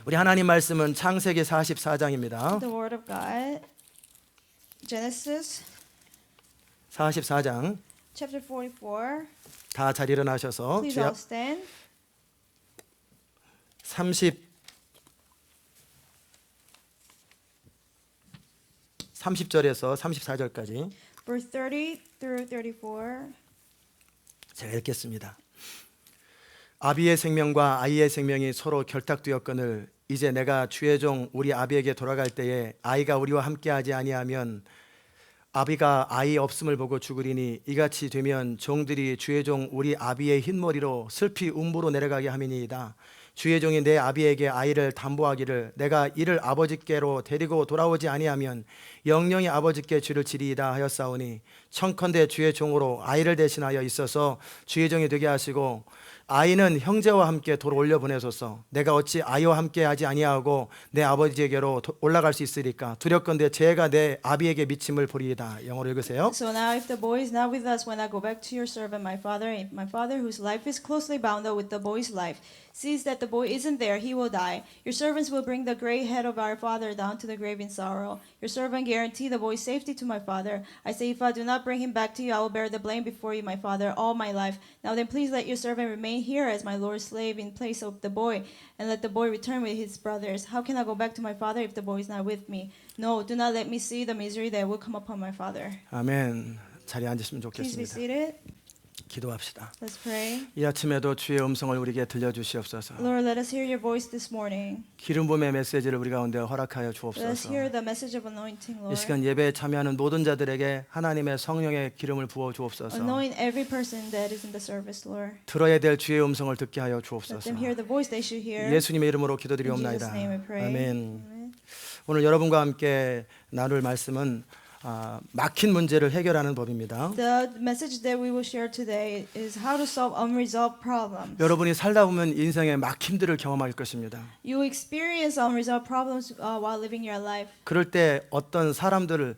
우리 하나님 말씀은 창세기 44장입니다. The Word of God, Genesis 44장 chapter 44. 다 잘 일어나셔서 Please 주의 all stand. 30절에서 34절까지 Verse 30 through 34. 제가 읽겠습니다. 아비의 생명과 아이의 생명이 서로 결탁되었거늘 이제 내가 주의 종 우리 아비에게 돌아갈 때에 아이가 우리와 함께하지 아니하면 아비가 아이 없음을 보고 죽으리니 이같이 되면 종들이 주의 종 우리 아비의 흰머리로 슬피 음부로 내려가게 함이니이다. 주의 종이 내 아비에게 아이를 담보하기를 내가 이를 아버지께로 데리고 돌아오지 아니하면 영영이 아버지께 죄를 지리이다 하였사오니 청컨대 주의 종으로 아이를 대신하여 있어서 주의 종이 되게 하시고 아이는 형제와 함께 도로 올려 보내소서. 내가 어찌 아이와 함께 하지 아니하고 내 아버지에게로 올라갈 수 있으리까? 두렵건대 죄가 내 아비에게 미침을 보리이다. 영어로 읽으세요. So now if the boy is not with us when I go back to your servant my father whose life is closely bound up with the boy's life sees that the boy isn't there, he will die. Your servants will bring the gray head of our father down to the grave in sorrow. Your servant guarantee the boy's safety to my father. I say, if I do not bring him back to you, I will bear the blame before you, my father, all my life. Now then, please let your servant remain here as my Lord's slave in place of the boy, and let the boy return with his brothers. How can I go back to my father if the boy is not with me? No, do not let me see the misery that will come upon my father. 아멘. 자리에 앉으시면 Please be 좋겠습니다. seated. 기도합시다. Let's pray. 이 아침에도 주의 음성을 우리에게 들려주시옵소서. Lord, let us hear your voice this morning. 기름 부음의 메시지를 우리 가운데 허락하여 Let us 주옵소서. hear the message of anointing, 이 Lord. 시간 예배에 참여하는 모든 자들에게 하나님의 성령의 기름을 부어 주옵소서. Anoint every person that is in the service, Lord. 들어야 될 주의 음성을 듣게 하여 Let 주옵소서. them hear the voice they should hear. 예수님의 이름으로 In Jesus' 기도드리옵나이다. name I pray. 아멘. Amen. 오늘 여러분과 함께 나눌 말씀은 막힌 문제를 해결하는 법입니다. The message that we will share today is how to solve unresolved problems. 여러분이 살다 보면 인생의 막힘들을 경험할 것입니다. You experience unresolved problems while living your life. 그럴 때 어떤 사람들은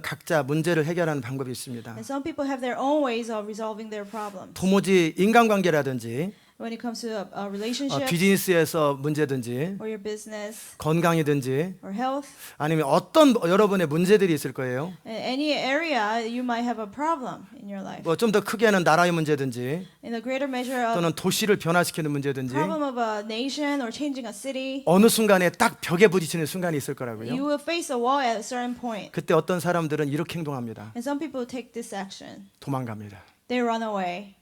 각자 문제를 해결하는 방법이 있습니다. And some people have their own ways of resolving their problems. 도무지 인간관계라든지 When it comes to relationships 비즈니스에서 문제든지 or your business 건강이든지 or health, 아니면 어떤 여러분의 문제들이 있을 거예요. in any area you might have a problem in your life. 뭐 좀 더 크게는 나라의 문제든지 In a greater measure of 또는 도시를 변화시키는 문제든지 problem of a nation or changing a city, 어느 순간에 딱 벽에 부딪히는 순간이 있을 you 거라고요. will face a wall at a certain point. 그때 어떤 사람들은 이렇게 행동합니다. And some people take this action. 도망갑니다. They run away.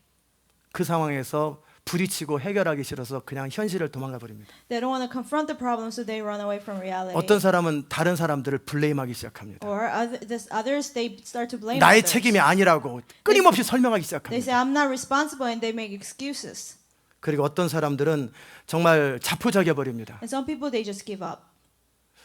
그 상황에서 부딪히고 해결하기 싫어서 그냥 현실을 도망가 버립니다. They don't want to confront the problem, so they run away from reality. 어떤 사람은 다른 사람들을 블레임하기 시작합니다. Or others, they start to blame 나의 others. 책임이 아니라고 끊임없이 설명하기 They 시작합니다. say, I'm not responsible, and they make excuses. 그리고 어떤 사람들은 정말 자포자기해 버립니다. And some people, they just give up.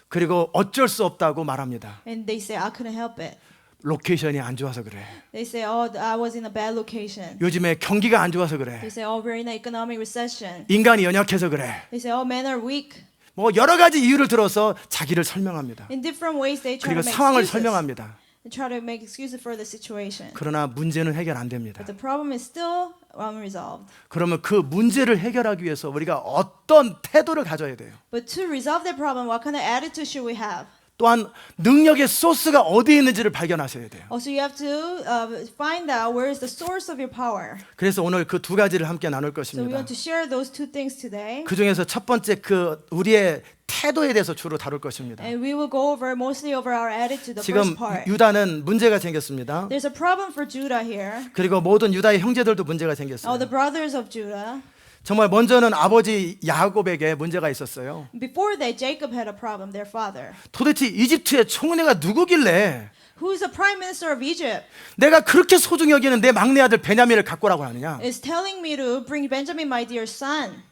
그리고 어쩔 수 없다고 말합니다. And they say, I couldn't help it. 로케이션이 안 좋아서 그래. They say, oh, I was in a bad location. 요즘에 경기가 안 좋아서 그래. They say, oh, we're in an economic recession. 인간이 연약해서 그래. They say, oh, men are weak. 뭐 여러 가지 이유를 들어서 자기를 설명합니다. In different ways, they try 그리고 to make 상황을 excuses. 설명합니다. They try to make excuses for the situation. 그러나 문제는 해결 안 됩니다. But the problem is still unresolved. 그러면 그 문제를 해결하기 위해서 우리가 어떤 태도를 가져야 돼요? But to resolve that problem, what kind of attitude should we have? 또한 능력의 소스가 어디에 있는지를 발견하셔야 돼요. Also, you have to find out where is the source of your power. 그래서 오늘 그 두 가지를 함께 나눌 So we 것입니다. want to share those two things today. 그 중에서 첫 번째 그 우리의 태도에 대해서 주로 다룰 것입니다. And we will go mostly over our attitude, the 지금 first part. 유다는 문제가 생겼습니다. There's a problem for Judah here. 그리고 모든 유다의 형제들도 문제가 All 생겼어요. the brothers of Judah. 정말 먼저는 아버지 야곱에게 문제가 있었어요. Before that, Jacob had a problem, their father. 도대체 이집트의 총리가 누구길래 Who is the prime minister of Egypt? 내가 그렇게 소중히 여기는 내 막내 아들 베냐민을 갖고 오라고 하느냐? Is telling me to bring Benjamin, my dear son.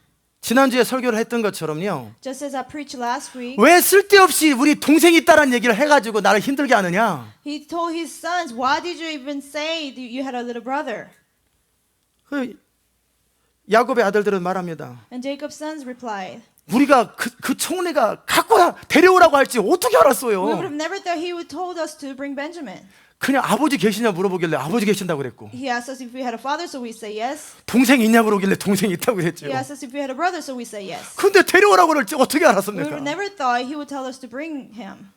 지난주에 설교를 했던 것처럼요. Just as I preached last week, 왜 쓸데없이 우리 동생이 있다라는 얘기를 해가지고 나를 힘들게 하느냐? he told his sons, why did you even say that you had a little brother? 그 야곱의 아들들은 말합니다. And Jacob's sons replied, 우리가 그 총리가 갖고 데려오라고 할지 어떻게 we would 알았어요? have never thought he would told us to bring Benjamin. 그냥 아버지 계시냐 물어보길래 아버지 계신다고 그랬고, He asked us if we had a father, so we say yes. 동생이 있냐 물어보길래 동생이 있다고 그랬죠. He asked us if we had a brother, so we say yes. 근데 데려오라고 그럴지 어떻게 We 알았습니까? never thought he would tell us to bring him.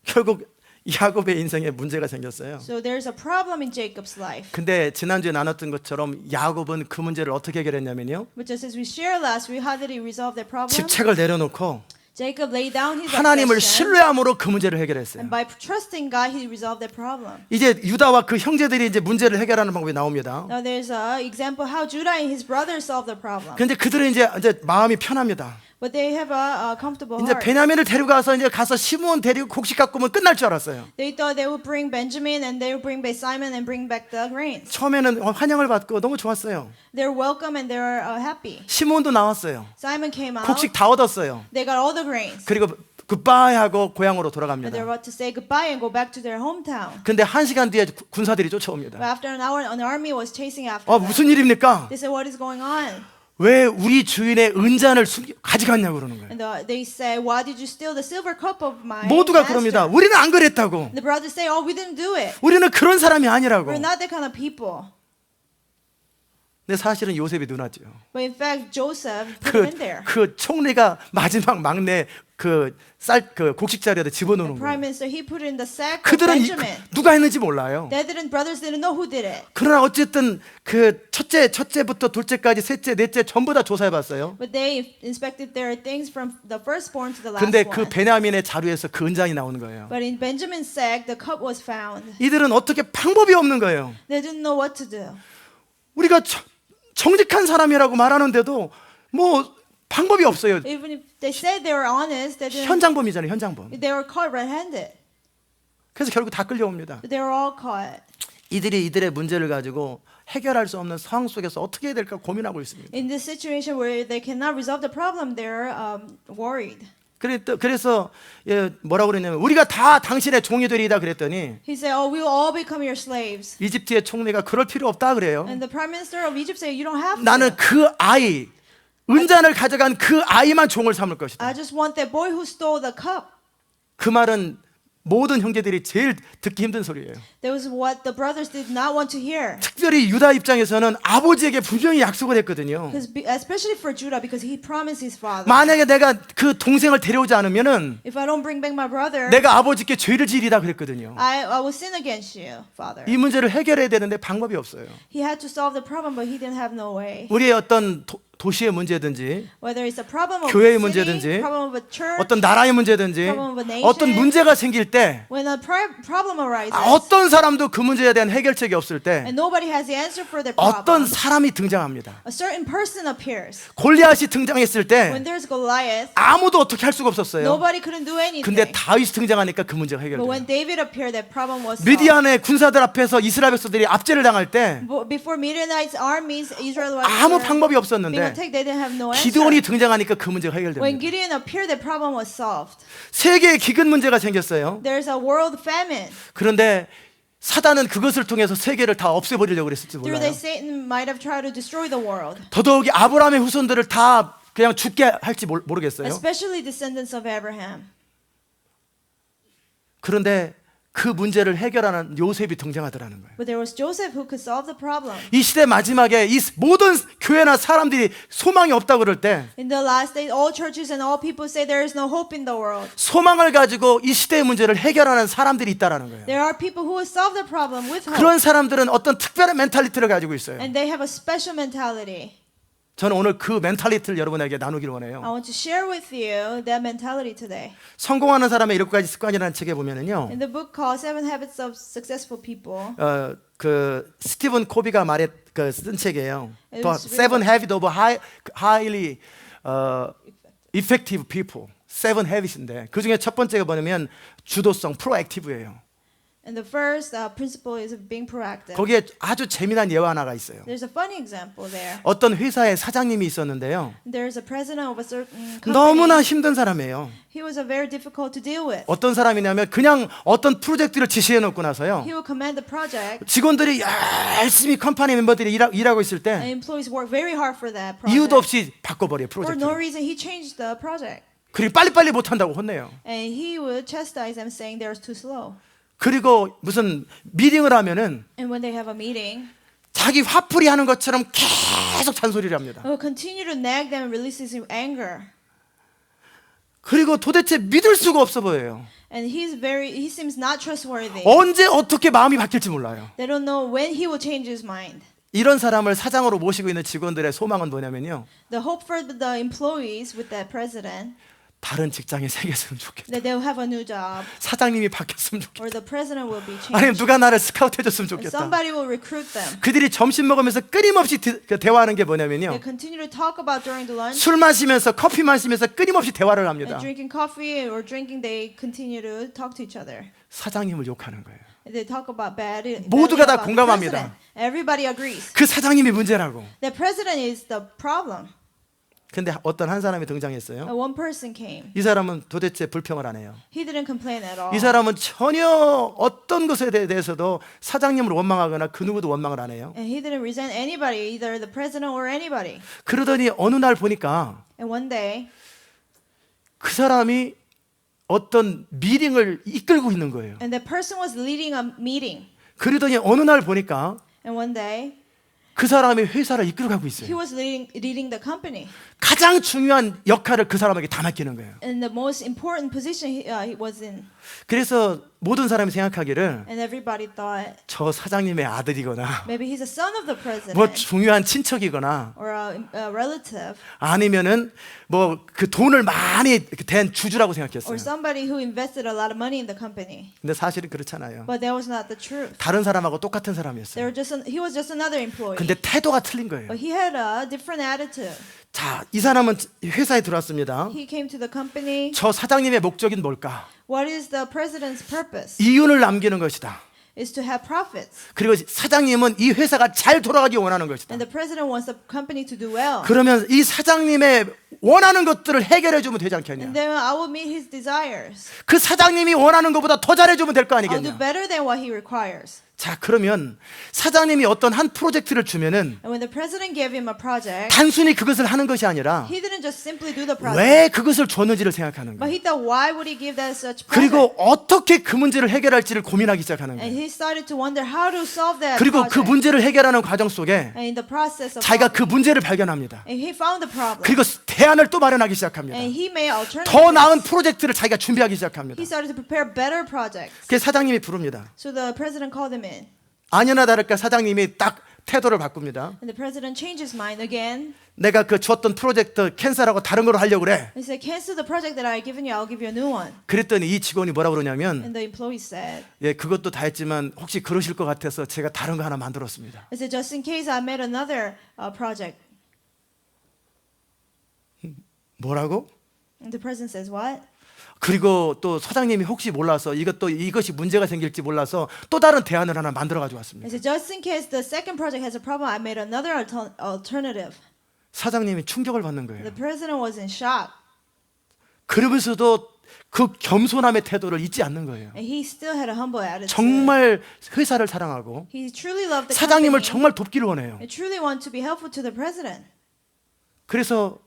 결국 야곱의 인생에 문제가 생겼어요. So there's a problem in Jacob's life. 근데 지난주에 나눴던 것처럼 야곱은 그 문제를 어떻게 해결했냐면요, But just as we shared last week, how did he resolve that problem? 집착을 내려놓고 Jacob laid down his 하나님을 obsession, 신뢰함으로 그 문제를 해결했어요. and by trusting God, he resolved that problem. 이제 유다와 그 형제들이 이제 문제를 해결하는 방법이 나옵니다. Now there's an example how Judah and his brothers solved the problem. 근데 그들은 이제 마음이 편합니다. But they have a comfortable 이제 heart. 베냐민을 데려가서 이제 가서 시므온 데리고 곡식 갖고 오면 끝날 줄 알았어요. They thought they would bring Benjamin and they would bring back Simon and bring back the grains. 처음에는 환영을 받고 너무 좋았어요. They're welcome and they're happy. 시므온도 나왔어요. Simon came out. 곡식 다 얻었어요. They got all the grains. 그리고 굿바이 하고 고향으로 And they're 돌아갑니다. about to say goodbye and go back to their hometown. 근데 1시간 뒤에 군사들이 But 쫓아옵니다. after an hour, an army was chasing after them. 무슨 일입니까? They said, "What is going on?" 왜 우리 주인의 은잔을 가져갔냐고 그러는 거예요. And they say, "Why did you steal the silver cup of my 모두가 master?" 그럽니다. 우리는 안 그랬다고. The brothers say, "Oh, we didn't do it. 우리는 그런 사람이 아니라고. We're not that kind of people." 근데 사실은 요셉이 누나죠. But in fact, Joseph put him in there. 그 총리가 마지막 막내 그 곡식 자리에다 The 집어넣는 prime 거예요. minister, he put it in the sack of 그들은 Benjamin. 누가 했는지 몰라요. Brothers didn't know who did it. 그러나 어쨌든 그 첫째부터 둘째까지 셋째, 넷째 전부 다 조사해봤어요. But they inspected their things from the firstborn to the last 근데 one. 그 베냐민의 자루에서 그 은장이 나오는 거예요. But in Benjamin's sack, the cup was found. 이들은 어떻게 방법이 없는 거예요. They didn't know what to do. 우리가 정직한 사람이라고 말하는데도 뭐 방법이 없어요. Even if they said they were honest, 현장범이잖아요, 현장범. they were caught red-handed. 그래서 결국 다 끌려옵니다. But they were all caught. 이들이 이들의 문제를 가지고 해결할 수 없는 상황 속에서 어떻게 해야 될까 고민하고 있습니다. In this situation where they cannot resolve the problem, they're worried. 그래서 뭐라고 그랬냐면 우리가 다 당신의 종이 되리이다 그랬더니 He said, "Oh, we will all become your slaves." 이집트의 총리가 그럴 필요 없다 그래요. And the prime minister of Egypt said, "You don't have 나는 to. 그 아이, 은잔을 가져간 그 아이만 종을 삼을 것이다. I just want that boy who stole the cup." 그 말은 모든 형제들이 제일 듣기 힘든 소리예요. That was what the brothers did not want to hear. 특별히 유다 입장에서는 아버지에게 분명히 약속을 했거든요. Especially for Judah, because he promised his father, 만약에 내가 그 동생을 데려오지 않으면은 "If I don't bring back my brother, 내가 아버지께 죄를 지리다 그랬거든요. I will sin against you, father." 이 문제를 해결해야 되는데 방법이 없어요. He had to solve the problem, but he didn't have no way. 우리의 어떤 도시의 문제든지 Whether it's a problem of 교회의 a city, 문제든지 problem of a church, 어떤 나라의 문제든지 problem of a nation, 어떤 문제가 생길 때 when a problem arises, 어떤 사람도 그 문제에 대한 해결책이 없을 때 and nobody has the answer for their problem, 어떤 사람이 등장합니다. a certain person appears. 골리앗이 등장했을 When 때 there's Goliath, 아무도 어떻게 할 수가 없었어요. nobody couldn't do anything. 근데 다윗이 등장하니까 그 문제가 But when 해결돼요. David appeared, that problem was solved. 미디안의 군사들 앞에서 이스라엘 백성들이 압제를 당할 때 Before Midianites armies, Israelites 아무 were 방법이 being 없었는데 attacked, they didn't have no answer. 기드온이 등장하니까 그 문제가 When 해결됩니다. Gideon appeared, the problem was solved. 세계의 기근 문제가 생겼어요. There's a world famine. 그런데 사단은 그것을 통해서 세계를 다 없애버리려고 그랬을지 Through 몰라요. that, Satan might have tried to destroy the world, 더더욱이 아브라함의 후손들을 다 그냥 죽게 할지 모르겠어요. especially descendants of Abraham. 그런데 그 문제를 해결하는 요셉이 등장하더라는 거예요. But there was Joseph who could solve the problem. 이 시대 마지막에 이 모든 교회나 사람들이 소망이 없다고 그럴 때 In the last days, all churches and all people say there is no hope in the world. 소망을 가지고 이 시대의 문제를 해결하는 사람들이 있다라는 거예요. There are people who will solve the problem with hope. 그런 사람들은 어떤 특별한 멘탈리티를 가지고 있어요. And they have a special mentality. 저는 오늘 그 멘탈리티를 여러분에게 나누기를 I 원해요. want to share with you that mentality today. 성공하는 사람의 7가지 습관이라는 책에 보면은요. In the book called Seven Habits of Successful People, 그 스티븐 코비가 쓴 책이에요. It was Seven Habits of Highly Effective People. Seven Habits인데 그 중에 첫 번째가 뭐냐면 주도성, 프로액티브예요. and the first principle is of being proactive. 거기에 아주 재미난 예화 하나가 있어요. There's a funny example there. 어떤 회사의 사장님이 있었는데요. There's a president of a certain company. 너무나 힘든 사람이에요. He was very difficult to deal with. 어떤 사람이냐면 그냥 어떤 프로젝트를 지시해 놓고 나서요. He would command the project, 직원들이 열심히 컴퍼니 멤버들이 일하고 있을 and 때 employees work very hard for that 이유도 project. 없이 바꿔버려요 For no 프로젝트를. reason, he changed the project. 그리고 빨리빨리 못한다고 혼내요. And he would chastise them, saying they're too slow. 그리고 무슨 미팅을 하면은 And when they have a meeting, 자기 화풀이 하는 것처럼 계속 잔소리를 합니다. it will continue to nag them and release his anger. 그리고 도대체 믿을 수가 없어 보여요. And he seems not trustworthy. 언제 어떻게 마음이 바뀔지 몰라요. They don't know when he will change his mind. 이런 사람을 사장으로 모시고 있는 직원들의 소망은 뭐냐면요. The hope for the employees with that president 다른 직장에 새겼으면 좋겠다. that they'll have a new job 사장님이 바뀌었으면 좋겠다. or the president will be 아니면 changed. 누가 나를 스카우트해줬으면 Or 좋겠다. somebody will recruit them. 그들이 점심 먹으면서 끊임없이 대화하는 게 뭐냐면요. They continue to talk about during the lunch 술 마시면서 커피 마시면서 끊임없이 대화를 합니다. and drinking coffee or drinking. They continue to talk to each other. 사장님을 욕하는 거예요. They talk about 모두가 다 about the 공감합니다. president. Everybody agrees. 그 사장님이 문제라고. The president is the problem. 근데 어떤 한 사람이 등장했어요. One person came. 이 사람은 도대체 불평을 안 해요. He didn't complain at all. 이 사람은 전혀 어떤 것에 대해서도 사장님을 원망하거나 그 누구도 원망을 안 해요. And he didn't resent anybody, either the president or anybody. 그러더니 어느 날 보니까 And one day, 그 사람이 어떤 미팅을 이끌고 있는 거예요. and the person was leading a meeting. 그러더니 어느 날 보니까 And one day, 그 사람이 회사를 이끌어가고 he 있어요. was leading the company. 가장 중요한 역할을 그 사람에게 다 맡기는 거예요. And the most important position he was in. 그래서 모든 사람이 생각하기를 And everybody thought 저 사장님의 아들이거나 maybe he's a son of the president 뭐 중요한 친척이거나 or a relative 아니면은 뭐 그 돈을 많이 댄 주주라고 or 생각했어요. somebody who invested a lot of money in the company. 근데 사실은 그렇잖아요. But that was not the truth. 다른 사람하고 똑같은 They 사람이었어요. were he was just another employee. 근데 태도가 틀린 거예요. But he had a different attitude. 자, 이 사람은 회사에 들어왔습니다. He came to the company. 저 사장님의 목적인 뭘까? What is the president's purpose? 이윤을 남기는 것이다. Is to have profits. 그리고 사장님은 이 회사가 잘 돌아가기 원하는 것이다. And the president wants the company to do well. 그러면 이 사장님의 원하는 것들을 해결해 주면 되지 않겠냐? And then I will meet his desires. 그 사장님이 원하는 것보다 더 잘해 주면 될 거 I'll do 아니겠냐? better than what he requires. 자, 그러면 사장님이 어떤 한 프로젝트를 주면은 And when the president gave him a project, 단순히 그것을 하는 것이 아니라 he didn't just simply do the project. 왜 그것을 줬는지를 생각하는 But 거예요. he thought, why would he give that such project? 그리고 어떻게 그 문제를 해결할지를 고민하기 시작하는 And 거예요. he started to wonder how to solve that 그리고 그 project. 문제를 해결하는 과정 속에 And in the process of 자기가 그 문제를 발견합니다. and he found the problem. 그리고 대안을 또 마련하기 시작합니다. And he made alternatives. 더 나은 프로젝트를 자기가 준비하기 시작합니다. He started to prepare better projects. 그래서 사장님이 부릅니다. So the president called him in. 아니나 다를까 사장님이 딱 태도를 바꿉니다. And the president changed his mind again. 내가 그 줬던 프로젝트 캔슬하고 다른 걸로 하려고 그래. He said, cancel the project that I given you. I'll give you a new one. 그랬더니 이 직원이 뭐라고 그러냐면 And the employee said, 예, 그것도 다 했지만 혹시 그러실 것 같아서 제가 다른 거 하나 만들었습니다. I said, just in case I made another project. 뭐라고? And the president says, what? 그리고 또 사장님이 혹시 몰라서 이것이 문제가 생길지 몰라서 또 다른 대안을 하나 만들어 가지고 I 왔습니다. said, just in case the second project has a problem, I made another alternative. 사장님이 충격을 받는 거예요. The president was in shock. 그러면서도 그 겸손함의 태도를 잊지 않는 거예요. And he still had a humble attitude. 정말 회사를 사랑하고 He truly loved the 사장님을 company. 정말 돕기를 원해요. He truly wanted to be helpful to the president. 그래서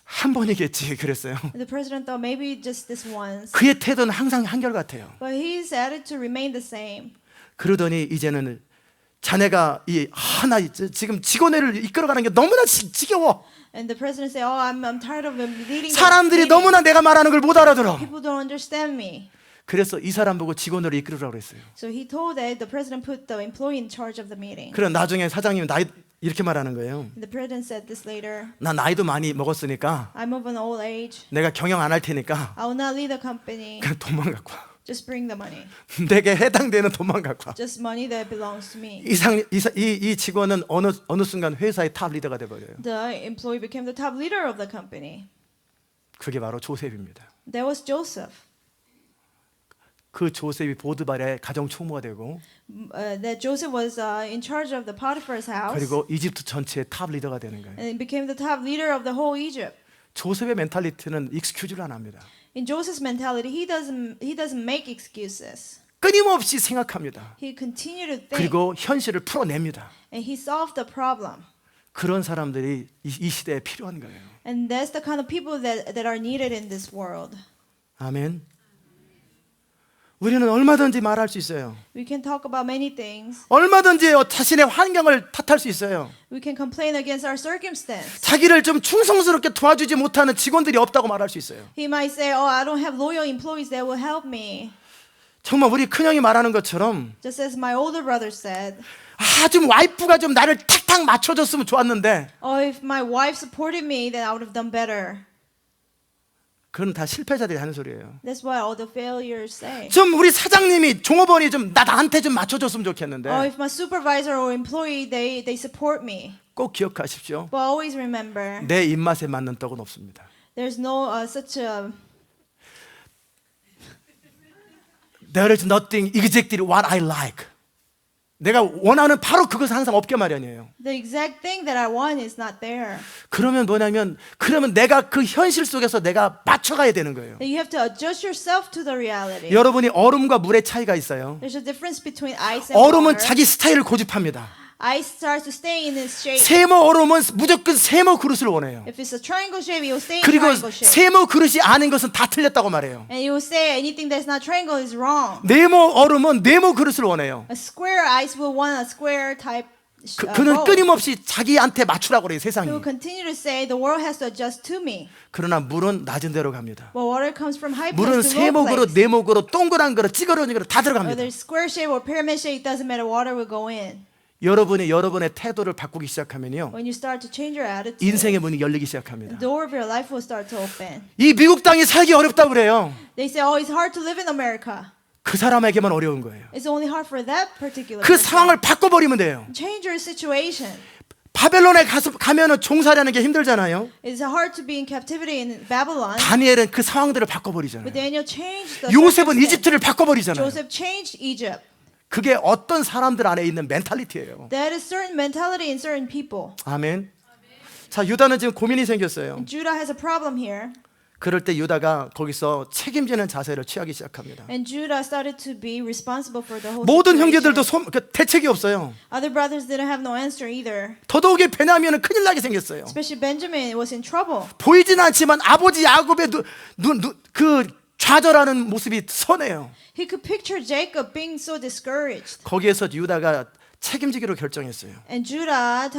한 번이겠지 그랬어요. And the president thought maybe just this once. 그의 태도는 항상 한결같아요. But his attitude remained the same. 그러더니 이제는 자네가 이 하나 지금 직원회를 이끌어가는 게 너무나 지겨워. And the president said, "Oh, I'm tired of leading." 사람들이 너무나 내가 말하는 걸 못 알아들어. People don't understand me. 그래서 이 사람 보고 직원으로 이끌으라고 그랬어요. So he told that the president put the employee in charge of the meeting. 그럼 나중에 사장님이 나이 이렇게 말하는 거예요. And the president said this later. 나 나이도 많이 먹었으니까 I'm of an old age. 내가 경영 안 할 테니까 I will not lead the company. 그냥 돈만 갖고 와. Just bring the money. 내게 해당되는 돈만 갖고 와. Just money that belongs to me. 이 직원은 어느 순간 회사의 탑 리더가 돼 버려요. The employee became the top leader of the company. 그게 바로 조셉입니다. That was Joseph. 그 조셉이 보드발의 가정 총무가 되고 That Joseph was in charge of the Potiphar's house. 그리고 이집트 전체의 탑 리더가 되는 거예요. And became the top leader of the whole Egypt. 조셉의 멘탈리티는 익스큐즈를 안 합니다. In Joseph's mentality, he doesn't make excuses. 끊임없이 생각합니다. He continued to think. 그리고 현실을 풀어냅니다. And he solved the problem. 그런 사람들이 이 시대에 필요한 거예요. And that's the kind of people that are needed in this world. 아멘. 우리는 얼마든지 말할 수 있어요. We can talk about many things. 얼마든지 자신의 환경을 탓할 수 있어요. We can complain against our circumstance. 자기를 좀 충성스럽게 도와주지 못하는 직원들이 없다고 말할 수 있어요. He might say, "Oh, I don't have loyal employees that will help me." 정말 우리 큰형이 말하는 것처럼 Just as my older brother said, 좀 와이프가 좀 나를 탁탁 맞춰줬으면 좋았는데 "Oh, if my wife supported me, then I would have done better." 그건 다 실패자들이 하는 소리예요. That's what all the failures say. 좀 우리 사장님이 종업원이 좀 나한테 좀 맞춰줬으면 Oh, 좋겠는데 if my supervisor or employee they support me. 꼭 기억하십시오. But always remember, 내 입맛에 맞는 떡은 없습니다. there's no such a There is nothing exactly what I like. 내가 원하는 바로 그것은 항상 없게 마련이에요. the exact thing that I want is not there. 그러면 뭐냐면 그러면 내가 그 현실 속에서 내가 맞춰가야 되는 거예요. That you have to adjust yourself to the reality. 여러분이 얼음과 물의 차이가 있어요. There's a difference between ice and 얼음은 water. 자기 스타일을 고집합니다. Ice starts to stay in its shape. 세모 얼음은 무조건 세모 그릇을 원해요. If it's a triangle shape, it will stay in 그리고 triangle shape. 세모 그릇이 아닌 것은 다 틀렸다고 말해요. And you will say anything that's not triangle is wrong. 네모 얼음은 네모 그릇을 원해요. A square ice will want a square type 그는 bowl. 끊임없이 자기한테 맞추라고 그래요, He 세상이. will continue to say the world has to adjust to me. 그러나 물은 낮은 데로 갑니다. But water comes from high 물은 place to low 세모 그릇, place. 네모 그릇, 동그란 그릇, 찌그러진 그릇 다 들어갑니다. Whether it's square shape or pyramid shape, it doesn't matter. Water will go in. 여러분이 여러분의 태도를 바꾸기 시작하면요, When you start to change your attitude, 인생의 문이 열리기 the 시작합니다. door of your life will start to open. 이 미국 땅이 살기 어렵다고 그래요. They say, "Oh, it's hard to live in America." 그 사람에게만 어려운 거예요. It's only hard for that particular 그 person. 상황을 바꿔버리면 돼요. Change your situation. 바벨론에 가면은 종살이하는 게 힘들잖아요. It's hard to be in captivity in Babylon. 다니엘은 그 상황들을 But 바꿔버리잖아요. Daniel changed the 요셉은 circumstance. 이집트를 바꿔버리잖아요. Joseph changed Egypt. 그게 어떤 사람들 안에 있는 멘탈리티예요. That is certain mentality in certain people. 아멘. 자, 유다는 지금 고민이 생겼어요. And Judah has a problem here. 그럴 때 유다가 거기서 책임지는 자세를 취하기 시작합니다. And Judah started to be responsible for the whole 모든 situation. 형제들도 대책이 없어요. Other brothers didn't have no answer either. 더더욱이 베냐민은 큰일 나게 생겼어요. Especially Benjamin was in trouble. 보이진 않지만 아버지 야곱의 그 좌절하는 모습이 선해요. He could picture Jacob being so discouraged. 거기에서 유다가 책임지기로 결정했어요. And Judah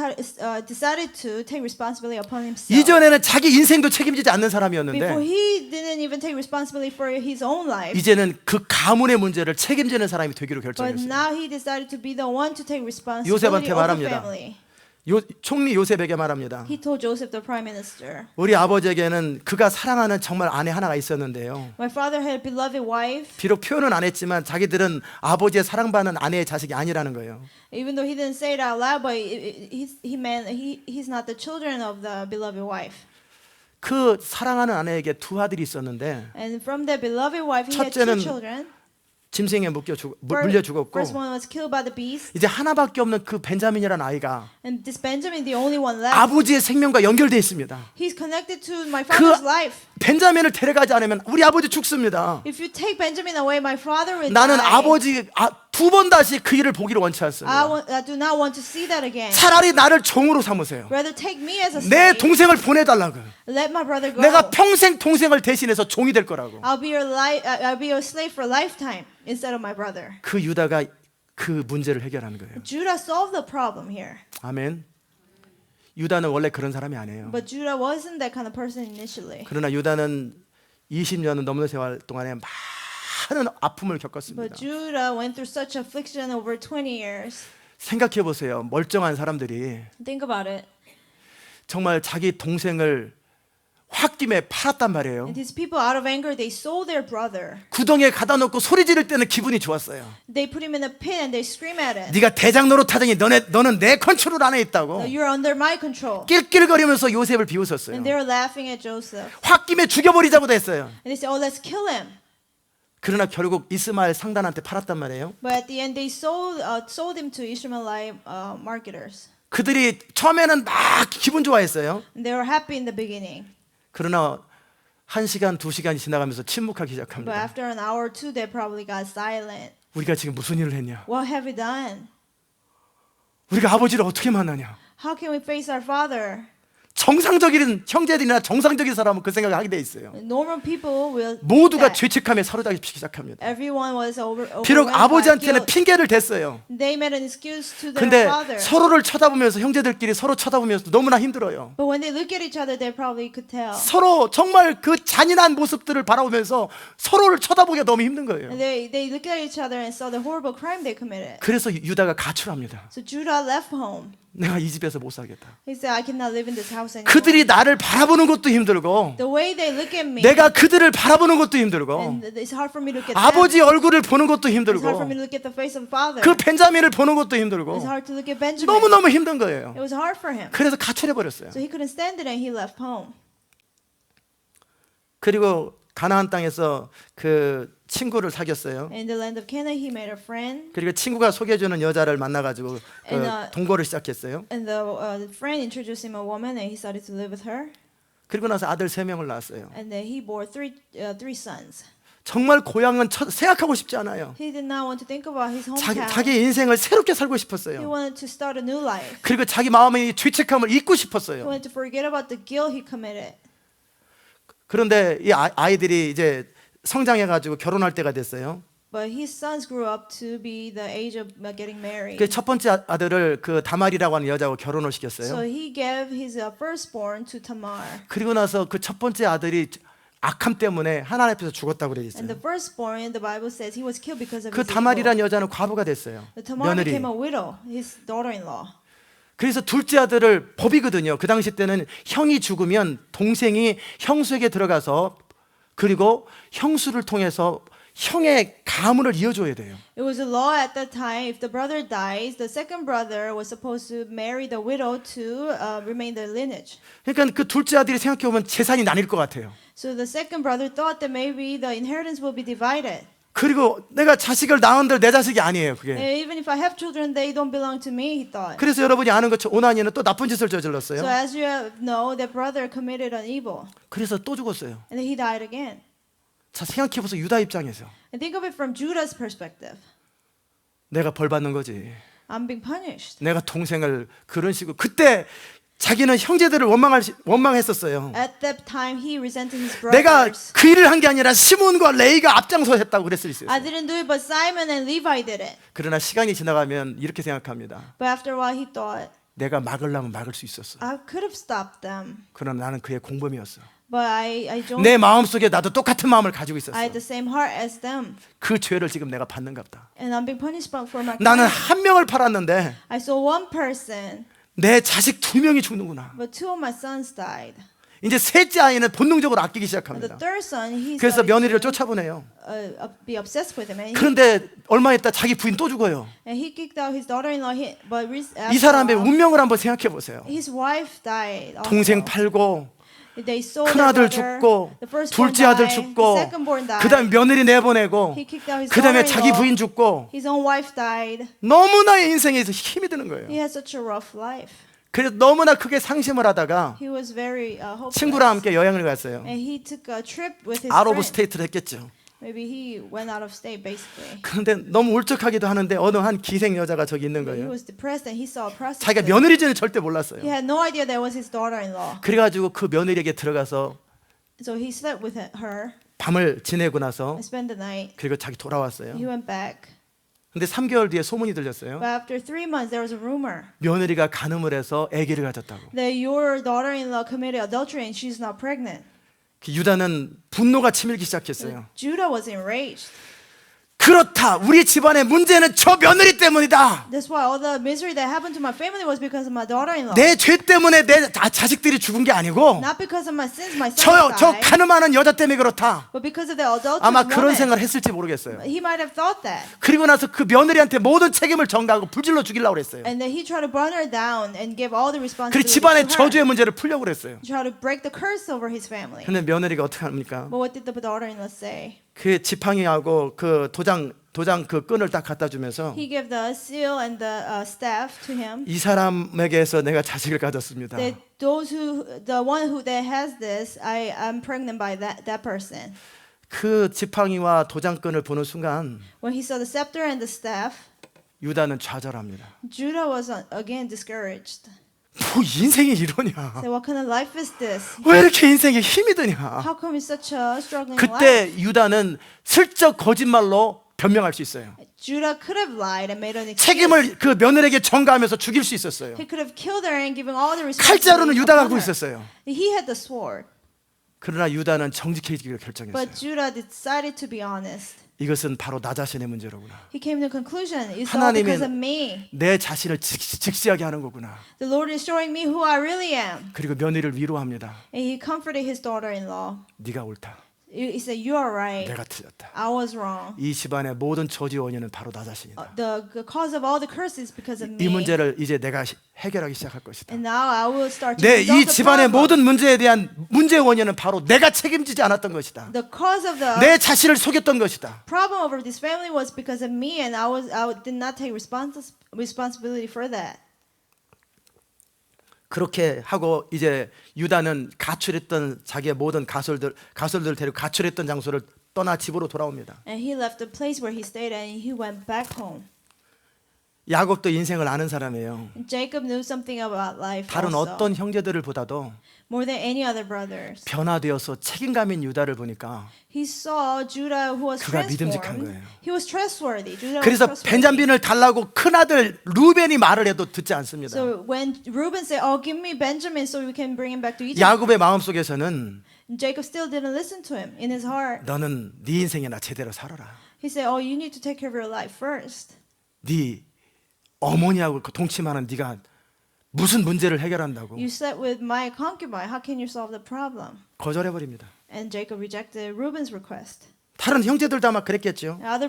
decided to take responsibility upon himself. 이전에는 자기 인생도 책임지지 않는 Before 사람이었는데 he didn't even take responsibility for his own life. 이제는 그 가문의 문제를 책임지는 사람이 되기로 But 결정했어요. now he decided to be the one to take responsibility 요셉한테 of the 말합니다. family. 총리 요셉에게 말합니다. He told Joseph, the prime minister, 우리 아버지에게는 그가 사랑하는 정말 아내 하나가 있었는데요. "My father had a beloved wife. 비록 표현은 안 했지만 자기들은 아버지의 사랑받는 아내의 자식이 아니라는 거예요. Even though he didn't say it out loud, but he meant he's not the children of the beloved wife." 그 사랑하는 아내에게 두 아들이 있었는데 And from the beloved wife, he had two 첫째는 children. 짐승에 물려 죽었고 First one was killed by the beast, 이제 하나밖에 없는 그 벤자민이라는 아이가 and this Benjamin, the only one left, 아버지의 생명과 연결되어 있습니다. he's connected to my father's life. 벤자민을 데려가지 않으면 우리 아버지 죽습니다. If you take Benjamin away, my father will 나는 die. 아버지 두 번 다시 그 일을 보기를 원치 않습니다. I do not want to see that again. 차라리 나를 종으로 삼으세요. Rather take me as a 내 slave. 동생을 보내달라고. Let my brother go. 내가 평생 동생을 대신해서 종이 될 거라고. I'll be a slave for a lifetime instead of my brother. 그 유다가 그 문제를 해결하는 거예요. Judah solved the problem here. 아멘. 유다는 원래 그런 사람이 아니에요. But Judah wasn't that kind of person initially. 그러나 유다는 20년은 넘는 세월 동안에 많은 아픔을 겪었습니다. But Judah went through such affliction over 20 years. 생각해 보세요. 멀쩡한 사람들이 Think about it. 정말 자기 동생을 홧김에 팔았단 말이에요. And these people, out of anger, they sold their brother. 구덩이에 가다 놓고 소리 지를 때는 기분이 좋았어요. They put him in a pit and they scream at him. 네가 대장 노릇하더니 너는 내 컨트롤 안에 있다고. You're under my control. 낄낄거리면서 요셉을 비웃었어요. And they were laughing at Joseph. 홧김에 죽여버리자고도 했어요. And they said, "Oh, let's kill him." 그러나 결국 이스마엘 상단한테 팔았단 말이에요. But at the end, they sold him to Ishmaelite marketers. 그들이 처음에는 막 기분 좋아했어요. And they were happy in the beginning. 그러나 1시간, 2시간이 지나가면서 침묵하기 But 시작합니다. after an hour or two, they probably got silent. 우리가 지금 무슨 일을 했냐? What have we done? 우리가 아버지를 어떻게 만나냐? How can we face our father? 정상적인 형제들이나 정상적인 사람은 그 생각을 하게 돼 있어요. Normal people will think 모두가 that. 죄책감에 사로잡히기 시작합니다. Everyone was 비록 overwhelmed by 아버지한테는 guilt. 핑계를 댔어요. They made an excuse to their 근데 father. 서로를 쳐다보면서 형제들끼리 서로 쳐다보면서 너무나 힘들어요. But when they look at each other, they probably could tell. 서로 정말 그 잔인한 모습들을 바라보면서 서로를 쳐다보기가 너무 힘든 거예요. And they looked at each other and saw the horrible crime they committed. 그래서 유다가 가출합니다. So Judah left home. 내가 이 집에서 못 살겠다. He said, I cannot live in this house anymore. 그들이 나를 바라보는 것도 힘들고 The way they look at me, 내가 그들을 바라보는 것도 힘들고 and it's hard for me to look at 아버지 얼굴을 보는 것도 them. It's hard 힘들고 for me to look at the face of father. 그 벤자민을 보는 것도 It's 힘들고 hard to look at Benjamin. 너무너무 힘든 거예요. It was hard for him. 그래서 가출해버렸어요. So he couldn't stand it and he left home. 그리고 가나안 땅에서 그 친구를 사귀었어요. In the land of Canaan, he made a friend. 그리고 친구가 소개해주는 여자를 만나가지고 그 동거를 시작했어요. And the friend introduced him a woman and he started to live with her. 그리고 나서 아들 3명을 낳았어요. And then he bore three sons. 정말 고향은 생각하고 싶지 않아요. He did not want to think about his hometown. 자기 인생을 새롭게 살고 He 싶었어요. wanted to start a new life. 그리고 자기 마음의 이 죄책감을 잊고 He 싶었어요. wanted to forget about the guilt he committed. 그런데 이 아이들이 이제 성장해가지고 결혼할 때가 됐어요. But his sons grew up to be the age of getting married. 그 첫 번째 아들을 그 다말이라고 하는 여자하고 결혼을 So 시켰어요. he gave his firstborn to Tamar. 그리고 나서 그 첫 번째 아들이 악함 때문에 하나님 앞에서 죽었다고 그래 And 있어요. the firstborn, the Bible says, he was killed because of 그 his evil. 다말이라는 여자는 과부가 됐어요. The Tamar 며느리. became a widow, his daughter-in-law. 그래서 둘째 아들을 법이거든요. 그 당시 때는 형이 죽으면 동생이 형수에게 들어가서 그리고 형수를 통해서 형의 가문을 이어줘야 돼요. It was a law at that time. If the brother dies, the second brother was supposed to marry the widow to remain the lineage. 그러니까 그 둘째 아들이 생각해 보면 재산이 나뉠 것 같아요. So the second brother thought that maybe the inheritance will be divided. 그리고 내가 자식을 낳은들 내 자식이 아니에요. 그게. Even if I have children, they don't belong to me, he thought. 그래서 여러분이 아는 것처럼 오나니는 또 나쁜 짓을 So 저질렀어요. as you know, the brother committed an evil. 그래서 또 죽었어요. And then he died again. 자, 생각해 보세요. 유다 입장에서 And think of it from Judah's perspective. 내가 벌 받는 거지. I'm being punished. 내가 동생을 그런 식으로 그때 자기는 형제들을 원망했었어요. At that time, he resented his 내가 brothers. 그 일을 한 게 아니라 시몬과 레이가 앞장서 했다고 그랬을 수 I 있어요. didn't do it, but Simon and Levi did it. 그러나 시간이 지나가면 이렇게 생각합니다. But after a while, he thought, 내가 막으려면 막을 수 있었어. I could have stopped them. 그러나 나는 그의 공범이었어. But I don't. 내 마음속에 나도 똑같은 마음을 가지고 있었어. I had the same heart as them, 그 죄를 지금 내가 받는갑다. and I'm being punished for my 나는 crime. 한 명을 팔았는데 I saw one person, 내 자식 2명이 죽는구나. but two of my sons died. 이제 셋째 아이는 본능적으로 아끼기 And the 시작합니다. third son, he 그래서 started 며느리를 to 쫓아보내요. be obsessed with him, 그런데 얼마 있다 자기 부인 또 죽어요. and he kicked out his daughter-in-law. But 이 사람의 운명을 한번 생각해 보세요. his wife died. Also. 동생 팔고 They sold 큰 their 아들 brother, 죽고 the firstborn 둘째 아들 died, 죽고 the secondborn died. 그다음에 며느리 내보내고 He kicked out his 그다음에 자기 daughter-in-law. 부인 죽고 His own wife died. 너무나 인생에서 힘이 드는 거예요. He had such a rough life. 그래서 너무나 크게 상심을 하다가 He was very hopeless. 친구랑 함께 여행을 갔어요. And he took a trip with his 아웃 오브 friend. 스테이트를 했겠죠. Maybe he went out of state basically. 그런데 너무 울적하기도 하는데 어느 한 기생 여자가 저기 있는 He 거예요. was depressed and he saw a prostitute. 자기가 며느리인지는 절대 He 몰랐어요. had no idea that was his daughter-in-law. 그래가지고 그 며느리에게 들어가서 So he slept with her 밤을 지내고 나서 and spent the night. 그리고 자기 돌아왔어요. He went back. 근데 3개월 뒤에 소문이 들렸어요. But after 3 months, there was a rumor 며느리가 간음을 해서 아기를 가졌다고. that your daughter-in-law committed adultery and she's not pregnant. 그 유다는 분노가 치밀기 시작했어요. Judah was enraged. 그렇다. 우리 집안의 문제는 저 며느리 때문이다. That's why all the misery that happened to my family was because of my daughter-in-law. 내 죄 때문에 내 자식들이 죽은 게 아니고 Not because of my sins, my sons 저 died, 간음하는 여자 때문에 그렇다. but because of the adulterous 아마 그런 woman. 생각을 했을지 모르겠어요. He might have thought that. 그리고 나서 그 며느리한테 모든 책임을 전가하고 불질러 죽이려고 그랬어요. And then he tried to burn her down and give all the 그리고 responsibility 집안의 to her. 저주의 문제를 풀려고 그랬어요. He tried to break the curse over his family. 근데 며느리가 어떻게 합니까? But what did the daughter-in-law say? 그 지팡이하고 그 도장 그 끈을 딱 갖다 주면서 He gave the seal and the staff to him. 이 사람에게서 내가 자식을 가졌습니다. That the one who that has this, I'm pregnant by that person. 그 지팡이와 도장끈을 보는 순간 When he saw the scepter and the staff, 유다는 좌절합니다. Judah was again discouraged. 뭐 인생이 이러냐? Say, what kind of life is this? 왜 이렇게 인생에 힘이 드냐? How come it's such a struggling life? 그때 유다는 슬쩍 거짓말로 변명할 수 있어요. Judah could have lied and made an excuse. 책임을 그 며느리에게 전가하면서 죽일 수 있었어요. He could have killed her and given all the 칼자루는 responsibility 유다가 upon 갖고 her. 있었어요. He had the sword, 그러나 유다는 정직해지기로 결정했어요. but Judah decided to be honest. 이것은 바로 나 자신의 문제로구나. He came to the conclusion, it's all 하나님은 because of me. 내 자신을 직시하게 하는 거구나. The Lord is showing me who I really am. 그리고 며느리를 위로합니다. And he comforted his daughter-in-law. 네가 옳다. He said, you are right. 내가 틀렸다. I was wrong. 이 집안의 모든 저주 원인은 바로 나 자신이다. The cause of all the curses is because of 이 me. 문제를 이제 내가 해결하기 시작할 것이다. And now I will start to 내 이 resolve the 집안의 problem. 모든 문제에 대한 문제 원인은 바로 내가 책임지지 않았던 것이다. The cause of the 내 자신을 속였던 것이다. problem over this family was because of me, and I did not take responsibility for that. 그렇게 하고 이제 유다는 가출했던 자기의 모든 가솔들을 데리고 가출했던 장소를 떠나 집으로 돌아옵니다. And he left the place where he stayed, and he went back home. 야곱도 인생을 아는 사람이에요. And Jacob knew something about life 다른 also, 어떤 형제들을 보다도 more than any other brothers. 변화되어서 책임감인 유다를 보니까 He saw Judah who was 그가 믿음직한 transformed. 거예요. He was trustworthy. Judah was 그래서 trustworthy. 벤자민을 달라고 큰아들 루벤이 말을 해도 듣지 않습니다. So when Reuben said, "Oh, give me Benjamin so we can bring him back to Egypt," 야곱의 마음속에서는 Jacob still didn't listen to him. In his heart, 너는 네 인생이나 제대로 살아라. he said, "Oh, you need to take care of your life first. 네 어머니하고 동침하는 네가 무슨 문제를 해결한다고 You slept with my concubine. How can you solve the problem?" 거절해 버립니다. And Jacob rejected Reuben's request. 다른 형제들도 아마 그랬겠죠. Other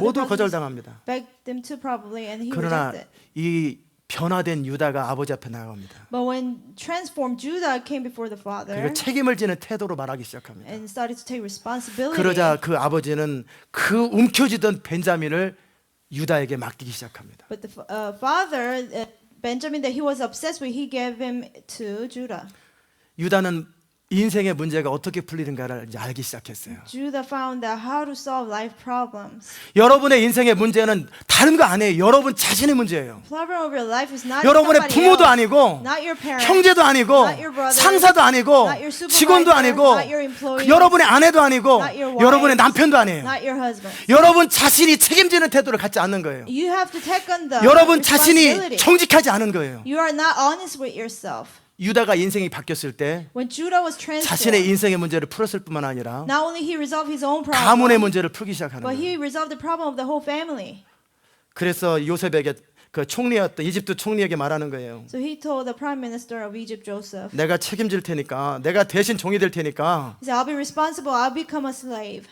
모두 brothers 거절당합니다. begged them to probably, and he 그러나 rejected. 이 변화된 유다가 아버지 앞에 나갑니다. But when transformed Judah came before the father 그리고 책임을 지는 태도로 말하기 시작합니다. and started to take responsibility, 그러자 그 아버지는 그 움켜쥐던 벤자민을 유다에게 맡기기 시작합니다. but the father, Benjamin, that he was obsessed with, he gave him to Judah. 유다는 인생의 문제가 어떻게 풀리는가를 이제 알기 시작했어요. Judah found out how to solve life problems. 여러분의 인생의 문제는 다른 거 아니에요. 여러분 자신의 문제예요. Problem of your life is not 여러분의 somebody 부모도 else, 아니고 not your parents, 형제도 아니고 not your brother, 상사도 아니고 not your supervisor, 직원도 아니고 not your employee, 여러분의 아내도 아니고 not your wife, 여러분의 남편도 아니에요. not your husband. 여러분 자신이 책임지는 태도를 갖지 않는 거예요. You have to take on the 여러분 자신이 responsibility. 정직하지 않은 거예요. You are not honest with yourself. 유다가 인생이 바뀌었을 때 When Judah was 자신의 transformed, 인생의 문제를 풀었을 뿐만 아니라 not only he resolved his own 가문의 problem, 문제를 풀기 시작하는 but 거예요. he resolved the problem of the whole family. 그래서 요셉에게 그 총리였던 이집트 총리에게 말하는 거예요. So he told the prime minister of Egypt, Joseph, 내가 책임질 테니까 내가 대신 종이 될 테니까 he said, "I'll be responsible. I'll become a slave.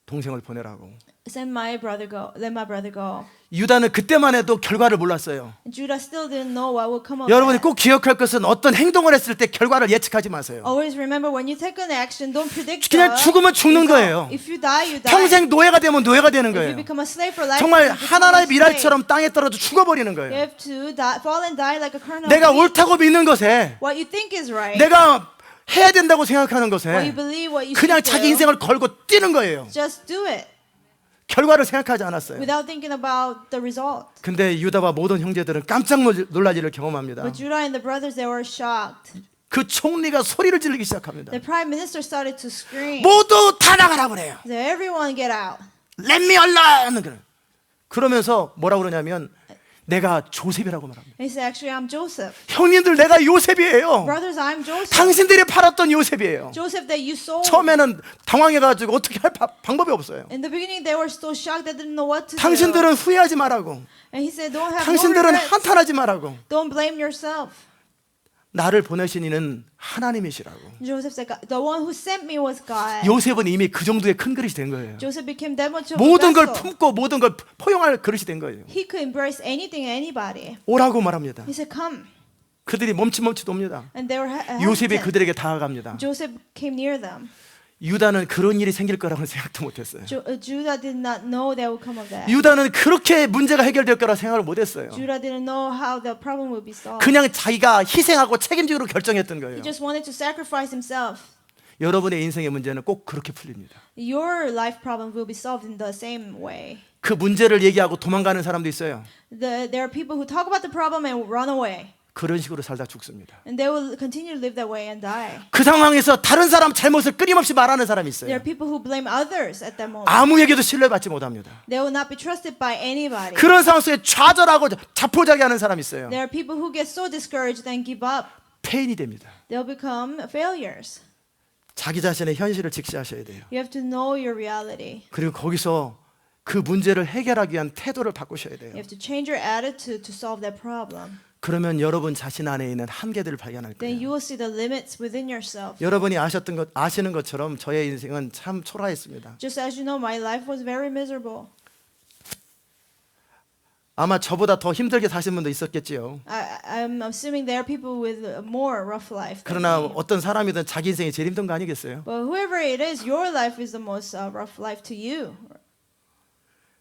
동생을 보내라고. Send my brother go. Let my brother go." 유다는 그때만 해도 결과를 몰랐어요. And Judah still didn't know what would come of 여러분이 that. 꼭 기억할 것은 어떤 행동을 했을 때 결과를 예측하지 마세요. Always remember, when you take an action, don't predict 그냥 the 죽으면 죽는 result. 거예요. If you die, you die. 평생 노예가 되면 노예가 되는 If you 거예요. become a slave for life, 정말 you become 하나나의 a slave. 미랄처럼 땅에 떨어져 죽어버리는 You 거예요. have to die, fall and die like a kernel. 내가 of wheat. 옳다고 믿는 것에 What you think is right. 내가 해야 된다고 생각하는 What you 것에 believe, what you 그냥 should 자기 do. 인생을 걸고 뛰는 거예요. Just do it 결과를 생각하지 않았어요. without thinking about the result. 근데 유다와 모든 형제들은 깜짝 놀랄 일을 경험합니다. But Judah and the brothers, they were shocked. 그 총리가 소리를 지르기 시작합니다. The prime minister started to scream. 모두 다 나가라 그래요. He said, "Everyone get out." Let me alone. 그러면서 뭐라 그러냐면 내가 조셉이라고 말합니다. He said, "Actually, I'm Joseph. 형님들 내가 요셉이에요. Brothers, I'm Joseph. 당신들이 팔았던 요셉이에요. Joseph that you sold." 처음에는 당황해가지고 어떻게 할 방법이 없어요. In the beginning, they were so shocked they didn't know what to do. 당신들은 후회하지 말라고. And he said, "Don't have no 당신들은 regrets. 한탄하지 말라고. Don't blame yourself." 나를 보내신 이는 하나님이시라고. Joseph said, "The one who sent me was God." 요셉은 이미 그 정도의 큰 그릇이 된 거예요. Joseph became that much of a 모든 걸 vessel. 품고 모든 걸 포용할 그릇이 된 거예요. He could embrace anything and anybody. 오라고 말합니다. He said, "Come." 그들이 멈칫멈칫 옵니다. And they were 요셉이 hesitant. 그들에게 다가갑니다. Joseph came near them. 유다는 그런 일이 생길 거라고는 생각도 못했어요. Judah did not know that would come of that. 유다는 그렇게 문제가 해결될 거라 생각을 못했어요. Judah didn't know how the problem would be solved. 그냥 자기가 희생하고 책임지기로 결정했던 거예요. He just wanted to sacrifice himself. 여러분의 인생의 문제는 꼭 그렇게 풀립니다. Your life problem will be solved in the same way. 그 문제를 얘기하고 도망가는 사람도 있어요. There are people who talk about the problem and run away. 그런 식으로 살다 죽습니다. And they will continue to live that way and die. 그 상황에서 다른 사람 잘못을 끊임없이 말하는 사람이 There are 있어요. people who blame others at that moment. 아무에게도 신뢰받지 못합니다. They will not be trusted by anybody. 그런 상황 속에 좌절하고 자포자기하는 사람이 있어요. There are people who get so discouraged and give up. 폐인이 됩니다. They'll become failures. 자기 자신의 현실을 직시하셔야 돼요. You have to know your reality. 그리고 거기서 그 문제를 해결하기 위한 태도를 바꾸셔야 돼요. You have to change your attitude to solve that problem. 그러면 여러분 자신 안에 있는 한계들을 발견할 Then you 거예요. will see the limits within yourself. 여러분이 아시는 것처럼 저의 인생은 참 초라했습니다. Just as you know, my life was very miserable. 아마 저보다 더 힘들게 사신 분도 있었겠지요. I'm assuming there are people with a more rough life. than 그러나 me. 어떤 사람이든 자기 인생이 제일 힘든 거 아니겠어요? But whoever it is, your life is the most rough life to you.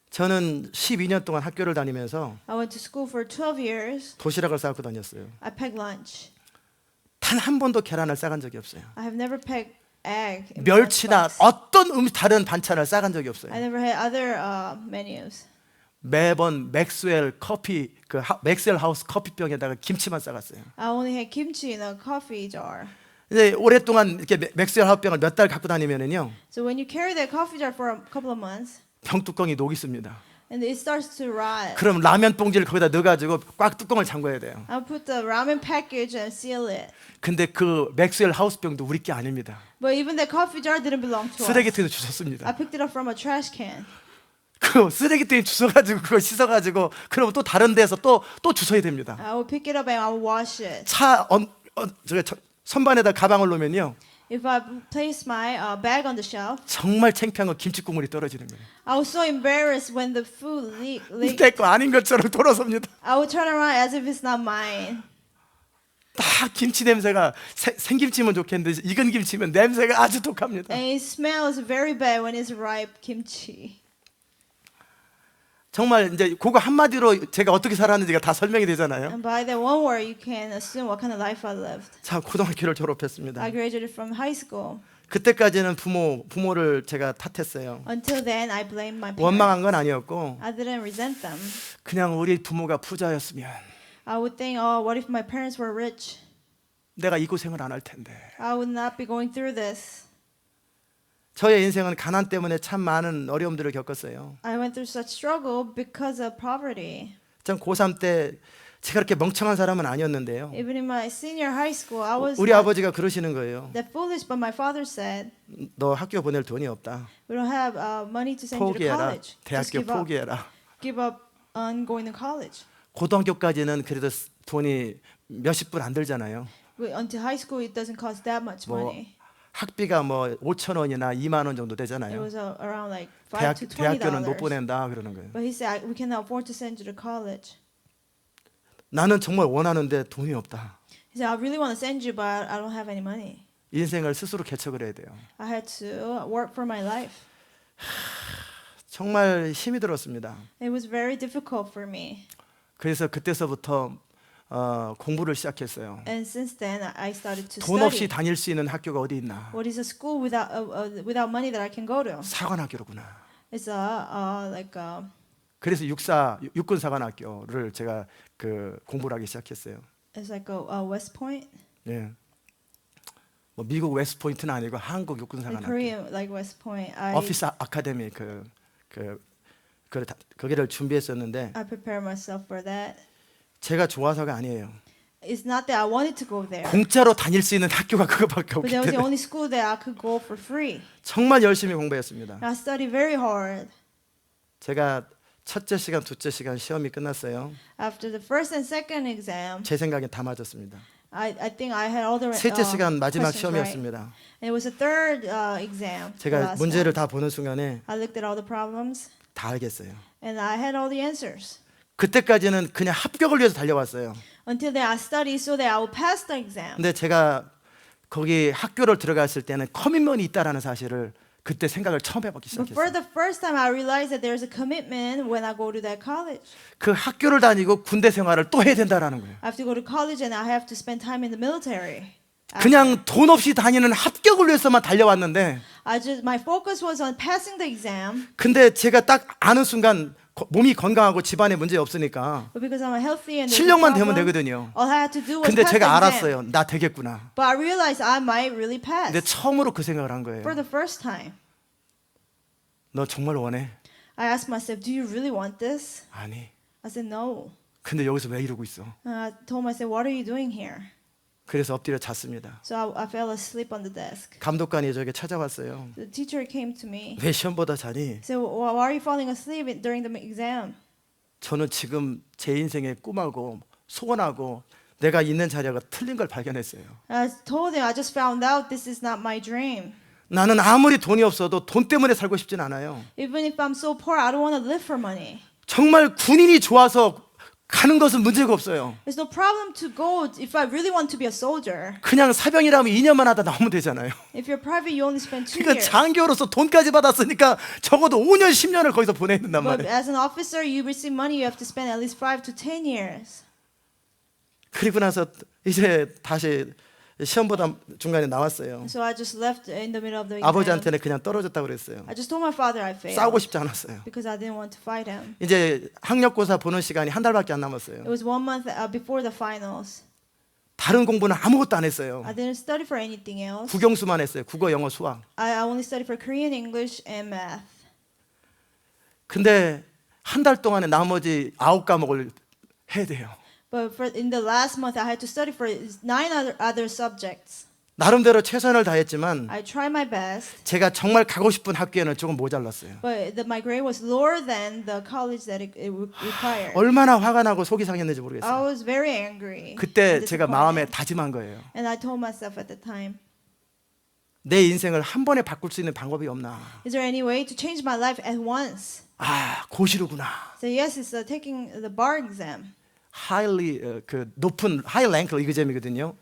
저는 12년 동안 학교를 다니면서 I went to school for 12 years. 도시락을 싸고 다녔어요. I packed lunch. 단 한 번도 계란을 싸간 적이 없어요. I have never packed egg. in 멸치나 lunchbox. 어떤 다른 반찬을 싸간 적이 I 없어요. never had other menus. 매번 맥스웰 커피 맥스웰 하우스 커피병에다가 김치만 싸갔어요. I only had kimchi in a coffee jar. 이제 오랫동안 이렇게 맥스웰 하우스 병을 몇 달 갖고 다니면은요. So when you carry that coffee jar for a couple of months, 병 뚜껑이 녹이 있습니다. and it starts to rot, 그럼 라면 봉지를 거기다 넣어가지고 꽉 뚜껑을 잠궈야 돼요. I'll put the ramen package and seal it. 근데 그 맥스웰 하우스 병도 우리 게 아닙니다. But even that coffee jar didn't belong to us. 쓰레기통에 I 주웠습니다. picked it up from a trash can. 그 쓰레기통에 주워가지고 그거 씻어가지고 그러면 또 다른 데서 또 주워야 됩니다. I will pick it up and I will wash it. 선반에다 가방을 놓으면요. If I place my bag on the shelf, 정말 창피한 건 김치 국물이 떨어지는 거예요. I was so embarrassed when the food leaked. 내 거 아닌 것처럼 돌아섭니다. I would turn around as if it's not mine. 딱 김치 냄새가 생김치면 좋겠는데 익은 김치면 냄새가 아주 독합니다. And it smells very bad when it's ripe kimchi. 정말 이제 그거 한마디로 제가 어떻게 살았는지가 다 설명이 되잖아요. And by that one word, you can assume what kind of life I lived. 자, 고등학교를 졸업했습니다. I graduated from high school. 그때까지는 부모를 제가 탓했어요. Until then, I blamed my parents. 원망한 건 아니었고 I didn't resent them. 그냥 우리 부모가 부자였으면 I would think, oh, what if my parents were rich? 내가 이 고생을 안 할 텐데. I would not be going through this. 저의 인생은 가난 때문에 참 많은 어려움들을 겪었어요. I went through such struggle because of poverty. 전 고3 때 제가 그렇게 멍청한 사람은 아니었는데요. Even in my senior high school, I was 우리 not 아버지가 그러시는 거예요. that foolish, but my father said, 너 학교 보낼 돈이 없다. we don't have money to send you to 포기해라. college. Just 대학교 give up. 포기해라. Give up on going to college. 고등학교까지는 그래도 돈이 몇십 불 안 들잖아요. Until high school, it doesn't cost that much 뭐 money. 학비가 뭐 5천 원이나 2만 원 정도 It 되잖아요. was around like $5 to $20. 대학교는 못 보낸다 그러는 거예요. But he said, we cannot afford to send you to college. 나는 정말 원하는데 돈이 없다. He said, I really want to send you, but I don't have any money. 인생을 스스로 개척을 해야 돼요. I had to work for my life. 정말 힘이 들었습니다. It was very difficult for me. 그래서 그때서부터 공부를 시작했어요. And since then, I started to 돈 없이 study. 다닐 수 있는 학교가 어디 있나? What is a school without money that I can go to? 사관학교로구나. It's like 그래서 육군 사관학교를 제가 그 공부를 하기 시작했어요. it's like a West Point, 예. 뭐 미국 웨스트 포인트는 아니고 한국 육군 like 사관학교. Korean like West Point. 오피스 아카데미 거기를 준비했었는데 I prepared myself for that. 제가 좋아서가 아니에요. It's not that I wanted to go there, 공짜로 다닐 수 있는 학교가 그거밖에 but 없기 that was the 때문에 only school that I could go for free. 정말 열심히 공부했습니다. I studied very hard. 제가 첫째 시간, 둘째 시간 시험이 끝났어요. After the first and second exam, 제 생각엔 다 맞았습니다. I think I had all the 셋째 시간 마지막 questions right. 시험이었습니다. And it was the third exam. the 제가 last 문제를 one. 다 보는 순간에 I looked at all the problems 다 알겠어요. and I had all the answers. 그때까지는 그냥 합격을 위해서 달려왔어요. Until then, I studied so that I would pass the exam. 근데 제가 거기 학교를 들어갔을 때는 커밋먼이 있다라는 사실을 그때 생각을 처음 해보기 But for 시작했어요. the first time, I realized that there's a commitment when I go to that college. 그 학교를 다니고 군대 생활을 또 해야 된다라는 거예요. I have to go to college and I have to spend time in the military. 그냥 돈 없이 다니는 합격을 위해서만 달려왔는데 My focus was on passing the exam. 근데 제가 딱 아는 순간 몸이 건강하고 집안에 문제 없으니까 But because I'm healthy and there's no 실력만 되면 problem, 되거든요. all I had to do was 근데 pass the 제가 exam. 알았어요. 나 되겠구나. But I realized I might really pass 근데 처음으로 그 생각을 한 거예요. for the first time. 너 정말 원해? I asked myself, do you really want this? 아니. I said, no. 근데 여기서 왜 이러고 있어? I told myself, what are you doing here? 그래서 엎드려 잤습니다. So I fell asleep on the desk. 감독관이 저에게 찾아왔어요. The teacher came to me. 왜 시험보다 자니? He said, why are you falling asleep during the exam? 저는 지금 제 인생의 꿈하고 소원하고 내가 있는 자리가 틀린 걸 발견했어요. I told him, I just found out this is not my dream. 나는 아무리 돈이 없어도 돈 때문에 살고 싶진 않아요. Even if I'm so poor, I don't want to live for money. 정말 군인이 좋아서 가는 것은 문제가 없어요. There's no problem to go if I really want to be a soldier. 그냥 사병이라면 2년만 하다 나오면 되잖아요. If you're private, you only spend 2 그러니까 years. 장교로서 돈까지 받았으니까 적어도 5년, 10년을 거기서 보내야 된단 But 말이에요. as an officer, you receive money, you have to spend at least 5 to 10 years. 그리고 나서 이제 다시 시험보다 중간에 나왔어요. So I just left in the middle of the exam. 아버지한테는 그냥 떨어졌다고 그랬어요. I just told my father I failed 싸우고 싶지 않았어요. because I didn't want to fight him. 이제 학력고사 보는 시간이 한 달밖에 안 It 남았어요. was 1 month before the finals. 다른 공부는 아무것도 안 했어요. I didn't study for anything else. 국영수만 했어요. 국어, 영어, 수학. I only studied for Korean, English, and math. 근데 한 달 동안에 나머지 9과목을 해야 돼요. But in the last month, I had to study for 9 other subjects. 나름대로 최선을 다했지만 I tried my best, 제가 정말 가고 싶은 학교에는 조금 모자랐어요. but my grade was lower than the college that it required. 얼마나 화가 나고 속이 상했는지 I 모르겠어요. was very angry. 그때 and 제가 마음에 disappointed. 다짐한 거예요. And I told myself at the time, 내 인생을 한 번에 바꿀 수 있는 방법이 없나? is there any way to change my life at once? 아, 고시로구나. So yes, it's taking the bar exam. 그 높은 하이 랭크 이그잼이거든요.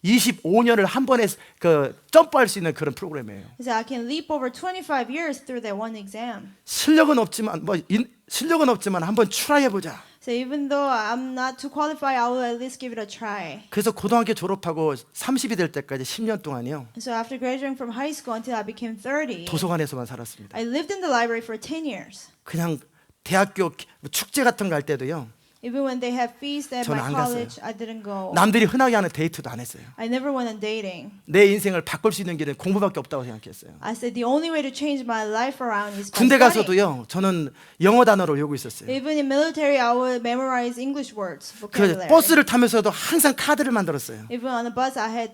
25년을 한 번에 그 점프할 수 있는 그런 프로그램이에요. So I can leap over 25 years through that one exam. 실력은 없지만 한번 트라이 해보자. So even though I'm not too qualified, I will at least give it a try. 그래서 고등학교 졸업하고 30이 될 때까지 10년 동안요. So after graduating from high school until I became 30, 도서관에서만 살았습니다. I lived in the library for 10 years. 그냥 대학교 축제 같은 거 갈 때도요. Even when they had feasts at 저는 my 안 college, I didn't go. 남들이 흔하게 하는 데이트도 안 했어요. I never went on dating. 내 인생을 바꿀 수 있는 길은 공부밖에 없다고 생각했어요. I said the only way to change my life around is by 군대 studying. 가서도요. 저는 영어 단어를 외우고 있었어요. Even in military, I would memorize English words, 그 vocabulary. 버스를 타면서도 항상 카드를 만들었어요. Even on the bus, I had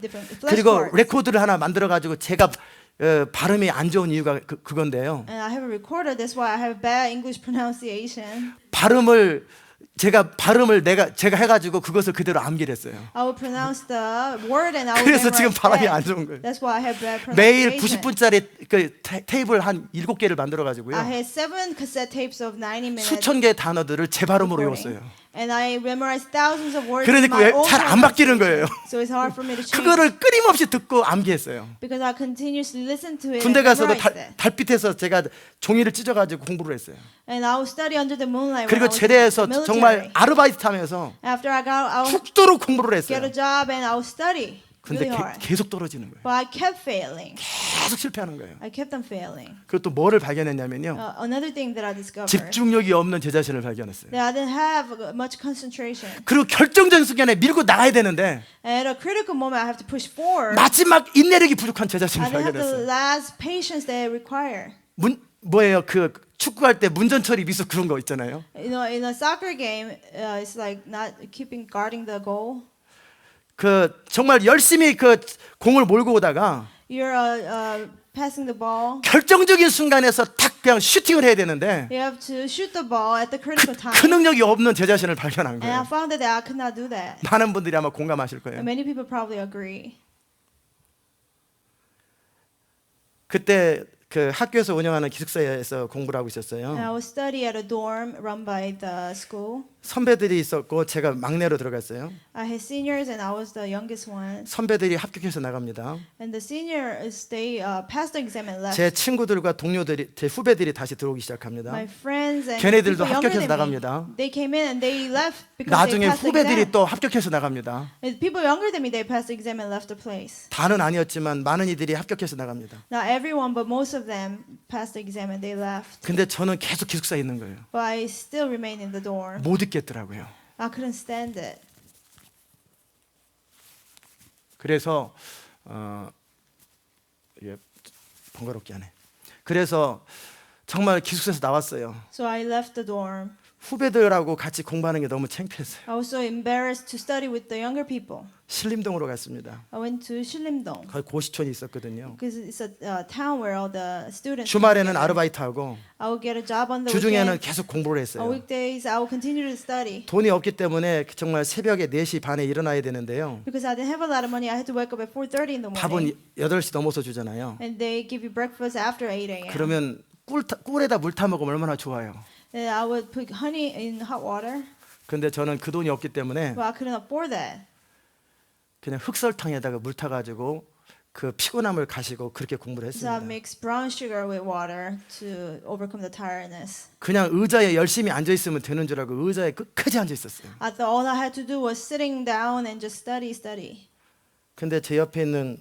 different 그리고 flashcards. 레코드를 하나 만들어 가지고 제가 발음이 안 좋은 이유가 그건데요. And I have a recorder. That's why I have bad English pronunciation. 발음을 제가 해가지고 그것을 그대로 암기를 했어요. I would pronounce the word and I would 그래서 지금 memorize 발음이 that. 안 좋은 거예요. That's why I have bad 매일 pronunciation. 90분짜리 그 테이블 한 7개를 만들어 가지고요. I had 7 cassette tapes of 90 minutes. 수천 개의 단어들을 제 발음으로 recording. 외웠어요. And I memorized thousands of words. 그러니까 in my own 잘 안 바뀌는 거예요. pronunciation. So it's hard for me to change. 그거를 끊임없이 듣고 암기했어요. Because I continuously listened to it 군대 and 가서도 memorized it. 달빛에서 제가 종이를 찢어가지고 공부를 했어요. And I would study under the moonlight when I 그리고 was in 제대해서 the 정말 military. 아르바이트 하면서 After I got out, 죽도록 공부를 get 했어요. a job and I would study 근데 really hard. 계속 떨어지는 거예요. But I kept failing. 계속 실패하는 거예요. I kept on failing. 그리고 또 뭐를 발견했냐면요. Another thing that I discovered 집중력이 없는 제 자신을 발견했어요. that I didn't have much concentration. 그리고 결정적인 순간에 밀고 나가야 되는데 And at a critical moment, I have to push forward. 마지막 인내력이 부족한 제 I 자신을 didn't have the 발견했어요. last patience that I require. 뭐예요? 그 축구할 때 문전처리 미수 그런 거 있잖아요. You know, in a soccer game, it's like not guarding the goal. 그 정말 열심히 그 공을 몰고 오다가 You're passing the ball. 결정적인 순간에서 탁 그냥 슈팅을 해야 되는데 You have to shoot the ball at the critical time. 그 능력이 없는 제 자신을 발견한 And I 거예요. found that I could not do that. 많은 분들이 아마 공감하실 거예요. And many people probably agree. 그때 그 학교에서 운영하는 기숙사에서 공부를 하고 있었어요. And I would study at a dorm run by the school. 선배들이 있었고 제가 막내로 들어갔어요. I had seniors and I was the youngest one. 선배들이 합격해서 나갑니다. And the seniors, they passed the exam and left. 제 친구들과 동료들이, 제 후배들이 다시 들어오기 시작합니다. My friends and 걔네들도 people younger 합격해서 than me, 나갑니다. they came in and they left because 나중에 they passed the 후배들이 exam. 또 합격해서 나갑니다. And people younger than me, they passed the exam and left the place. 다는 아니었지만 많은 이들이 합격해서 나갑니다. Not everyone, but most of them passed the exam and they left. 근데 저는 계속 기숙사에 있는 거예요. But I still remained in the dorm. 못 있겠더라고요. I couldn't stand it. 그래서 이게 번거롭게 하네. 그래서 정말 기숙사에서 나왔어요. So I left the dorm. 후배들하고 같이 공부하는 게 너무 창피했어요. I was so embarrassed to study with the younger people. 신림동으로 갔습니다. I went to Shilimdong 거기 고시촌이 있었거든요. because it's a town where all the students. 주말에는 아르바이트하고 I would get a job on the 주중에는 weekend. 계속 공부를 On 했어요. weekdays, I would continue to study. 돈이 없기 때문에 정말 새벽에 4시 반에 일어나야 되는데요. Because I didn't have a lot of money, I had to wake up at 4:30 in the 밥은 morning. 8시 넘어서 주잖아요. And they give you breakfast after 8 a.m. 그러면 꿀에다 물 타 먹으면 얼마나 좋아요. And I would put honey in hot water, 근데 저는 그 돈이 없기 때문에 but I couldn't afford that. 그냥 흑설탕에다가 물 타가지고 그 피곤함을 가시고 그렇게 공부를 So I 했습니다. mixed brown sugar with water to overcome the tiredness. 그냥 의자에 열심히 앉아 있으면 되는 줄 알고 의자에 끝까지 앉아 있었어요. I thought all I had to do was sitting down and just study. 근데 제 옆에 있는